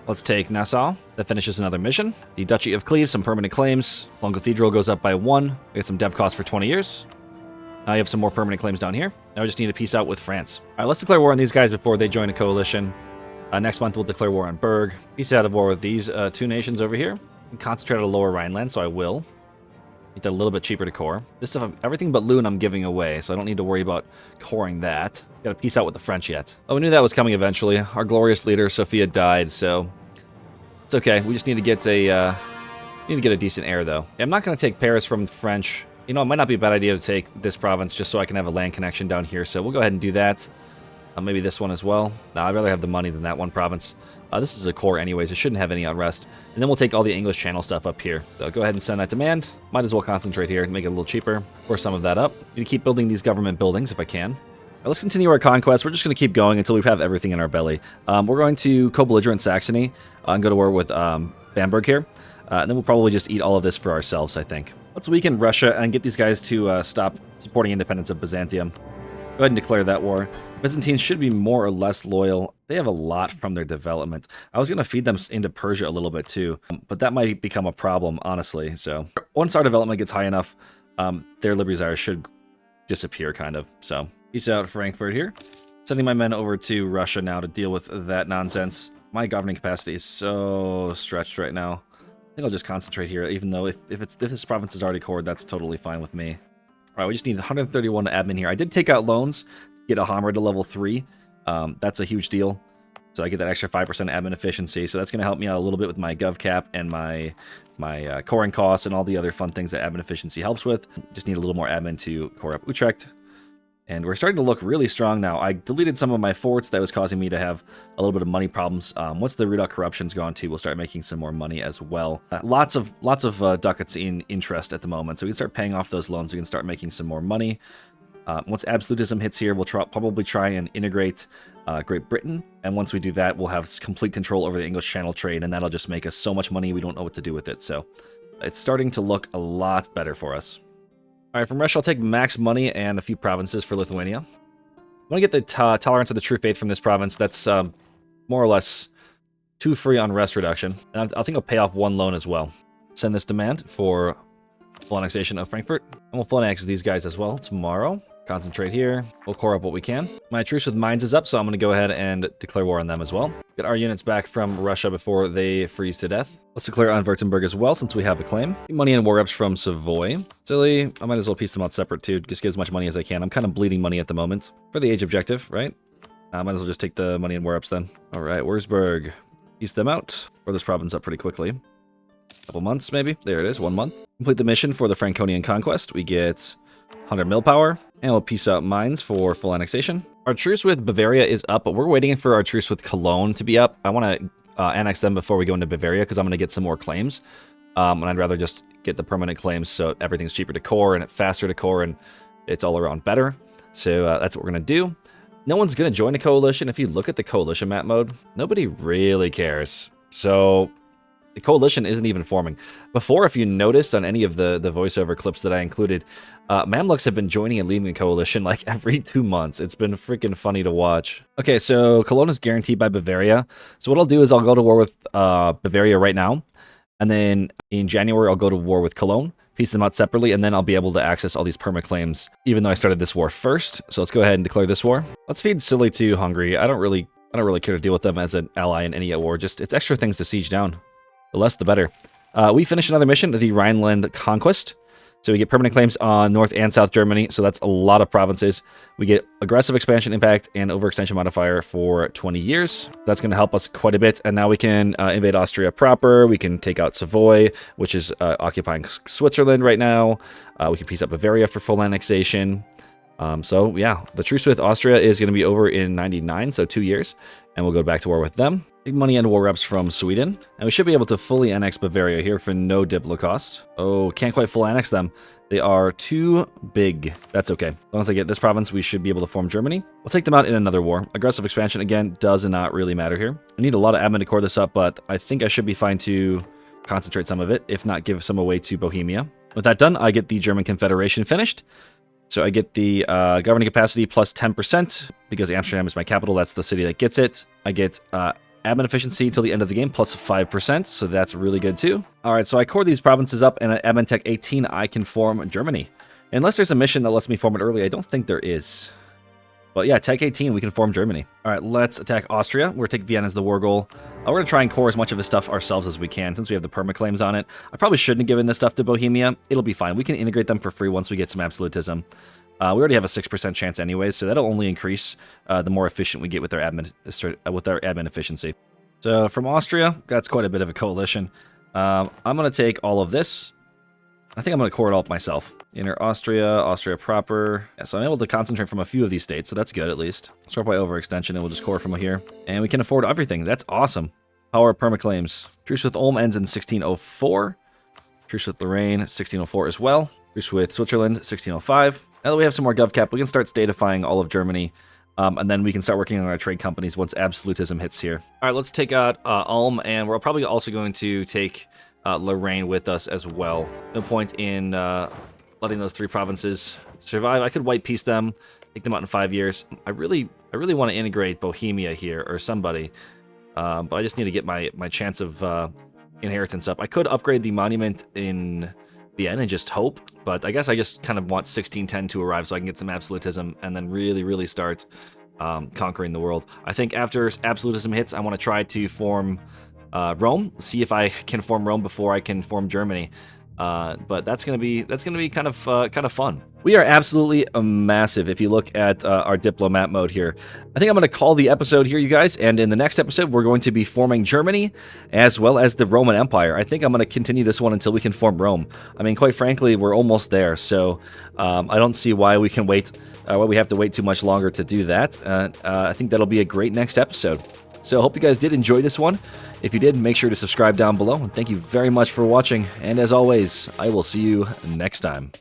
Speaker 1: Let's take Nassau. That finishes another mission. The Duchy of Cleves, some permanent claims. Long Cathedral goes up by 1. We get some dev costs for 20 years. Now you have some more permanent claims down here. Now we just need to peace out with France. All right, let's declare war on these guys before they join a coalition. Next month, we'll declare war on Berg. Peace out of war with these 2 nations over here. Concentrate on Lower Rhineland, so I will. Make that a little bit cheaper to core. This stuff, everything but Loon I'm giving away, so I don't need to worry about coring that. Gotta peace out with the French yet. Oh, we knew that was coming eventually. Our glorious leader, Sophia, died, so it's okay. We just need to get a decent heir, though. Yeah, I'm not gonna take Paris from the French. You know, it might not be a bad idea to take this province just so I can have a land connection down here, so we'll go ahead and do that. Maybe this one as well. No, I'd rather have the money than that one province. This is a core anyways. It shouldn't have any unrest. And then we'll take all the English Channel stuff up here. So go ahead and send that demand. Might as well concentrate here and make it a little cheaper. Or some of that up. Need to keep building these government buildings if I can. Right, let's continue our conquest. We're just going to keep going until we have everything in our belly. We're going to co-belligerent Saxony and go to war with Bamberg here. And then we'll probably just eat all of this for ourselves, I think. Let's weaken Russia and get these guys to stop supporting independence of Byzantium. Go ahead and declare that war. Byzantines should be more or less loyal. They have a lot from their development. I was going to feed them into Persia a little bit too, but that might become a problem, honestly. So once our development gets high enough, their liberty desire should disappear, kind of. So peace out, Frankfurt here. Sending my men over to Russia now to deal with that nonsense. My governing capacity is so stretched right now. I think I'll just concentrate here, even though if this province is already cored, that's totally fine with me. All right, we just need 131 admin here. I did take out loans to get a hammer to level 3. That's a huge deal. So I get that extra 5% admin efficiency. So that's going to help me out a little bit with my gov cap and my coring costs and all the other fun things that admin efficiency helps with. Just need a little more admin to core up Utrecht. And we're starting to look really strong now. I deleted some of my forts that was causing me to have a little bit of money problems. Once the Redoubt corruption's gone too, we'll start making some more money as well. Lots of ducats in interest at the moment, so we can start paying off those loans. We can start making some more money. Once absolutism hits here, we'll probably try and integrate Great Britain. And once we do that, we'll have complete control over the English Channel trade, and that'll just make us so much money we don't know what to do with it. So it's starting to look a lot better for us. All right, from Russia, I'll take max money and a few provinces for Lithuania. I want to get the tolerance of the true faith from this province. That's more or less 2 free unrest reduction. And I think I'll pay off 1 loan as well. Send this demand for full annexation of Frankfurt. And we'll full annex these guys as well tomorrow. Concentrate here. We'll core up what we can. My truce with mines is up, so I'm going to go ahead and declare war on them as well. Get our units back from Russia before they freeze to death. Let's declare on Württemberg as well, since we have a claim. Money and war reps from Savoy. Silly. I might as well piece them out separate too. Just get as much money as I can. I'm kind of bleeding money at the moment. For the age objective, right? I might as well just take the money and war reps then. All right, Wurzburg. Piece them out. Or this province up pretty quickly. Couple months, maybe. There it is, 1 month. Complete the mission for the Franconian conquest. We get 100 mill power. And we'll piece out mines for full annexation. Our truce with Bavaria is up, but we're waiting for our truce with Cologne to be up. I want to annex them before we go into Bavaria, because I'm going to get some more claims. And I'd rather just get the permanent claims so everything's cheaper to core and faster to core and it's all around better. So that's what we're going to do. No one's going to join a coalition. If you look at the coalition map mode, nobody really cares. So the coalition isn't even forming. Before, if you noticed on any of the voiceover clips that I included, Mamluks have been joining and leaving the coalition like every 2 months. It's been freaking funny to watch. Okay, so Cologne is guaranteed by Bavaria. So what I'll do is I'll go to war with Bavaria right now. And then in January, I'll go to war with Cologne, piece them out separately, and then I'll be able to access all these perma claims, even though I started this war first. So let's go ahead and declare this war. Let's feed Silly to Hungary. I don't really care to deal with them as an ally in any war. Just it's extra things to siege down. The less, the better. We finished another mission, the Rhineland Conquest. So we get permanent claims on North and South Germany. So that's a lot of provinces. We get aggressive expansion impact and overextension modifier for 20 years. That's going to help us quite a bit. And now we can invade Austria proper. We can take out Savoy, which is occupying Switzerland right now. We can piece up Bavaria for full annexation. So yeah, the truce with Austria is going to be over in 99, so 2 years. And we'll go back to war with them. Big money and war reps from Sweden. And we should be able to fully annex Bavaria here for no diplo cost. Oh, can't quite full annex them. They are too big. That's okay. As long as I get this province, we should be able to form Germany. We'll take them out in another war. Aggressive expansion, again, does not really matter here. I need a lot of admin to core this up, but I think I should be fine to concentrate some of it, if not give some away to Bohemia. With that done, I get the German Confederation finished. So I get the governing capacity plus 10%, because Amsterdam is my capital. That's the city that gets it. I get admin efficiency till the end of the game, plus 5%, so that's really good too. All right, so I core these provinces up, and at admin tech 18, I can form Germany. Unless there's a mission that lets me form it early, I don't think there is. But yeah, tech 18, we can form Germany. All right, let's attack Austria. We're going to take Vienna as the war goal. We're going to try and core as much of this stuff ourselves as we can, since we have the perma claims on it. I probably shouldn't have given this stuff to Bohemia. It'll be fine. We can integrate them for free once we get some absolutism. We already have a 6% chance anyways, so that'll only increase the more efficient we get with our admin efficiency. So from Austria, that's quite a bit of a coalition. I'm going to take all of this. I think I'm going to core it all up myself. Inner Austria, Austria proper. Yeah, so I'm able to concentrate from a few of these states, so that's good at least. Start by overextension, and we'll just core from here. And we can afford everything. That's awesome. Power permaclaims. Truce with Ulm ends in 1604. Truce with Lorraine, 1604 as well. Truce with Switzerland, 1605. Now that we have some more gov cap, we can start statifying all of Germany. And then we can start working on our trade companies once absolutism hits here. All right, let's take out Ulm, and we're probably also going to take Lorraine with us as well. No point in letting those 3 provinces survive. I could white piece them, take them out in 5 years. I really want to integrate Bohemia here or somebody, but I just need to get my chance of inheritance up. I could upgrade the monument in Vienna and just hope, but I guess I just kind of want 1610 to arrive so I can get some absolutism and then really start conquering the world. I think after absolutism hits, I want to try to form Rome, see if I can form Rome before I can form Germany. But that's gonna be kind of fun. We are absolutely massive if you look at our diplomat mode here. I think I'm going to call the episode here, you guys, and in the next episode we're going to be forming Germany as well as the Roman Empire. I think I'm going to continue this one until we can form Rome. I mean, quite frankly, we're almost there, so I don't see why we can wait, why we have to wait too much longer to do that. I think that'll be a great next episode. So I hope you guys did enjoy this one. If you did, make sure to subscribe down below, and thank you very much for watching, and as always, I will see you next time.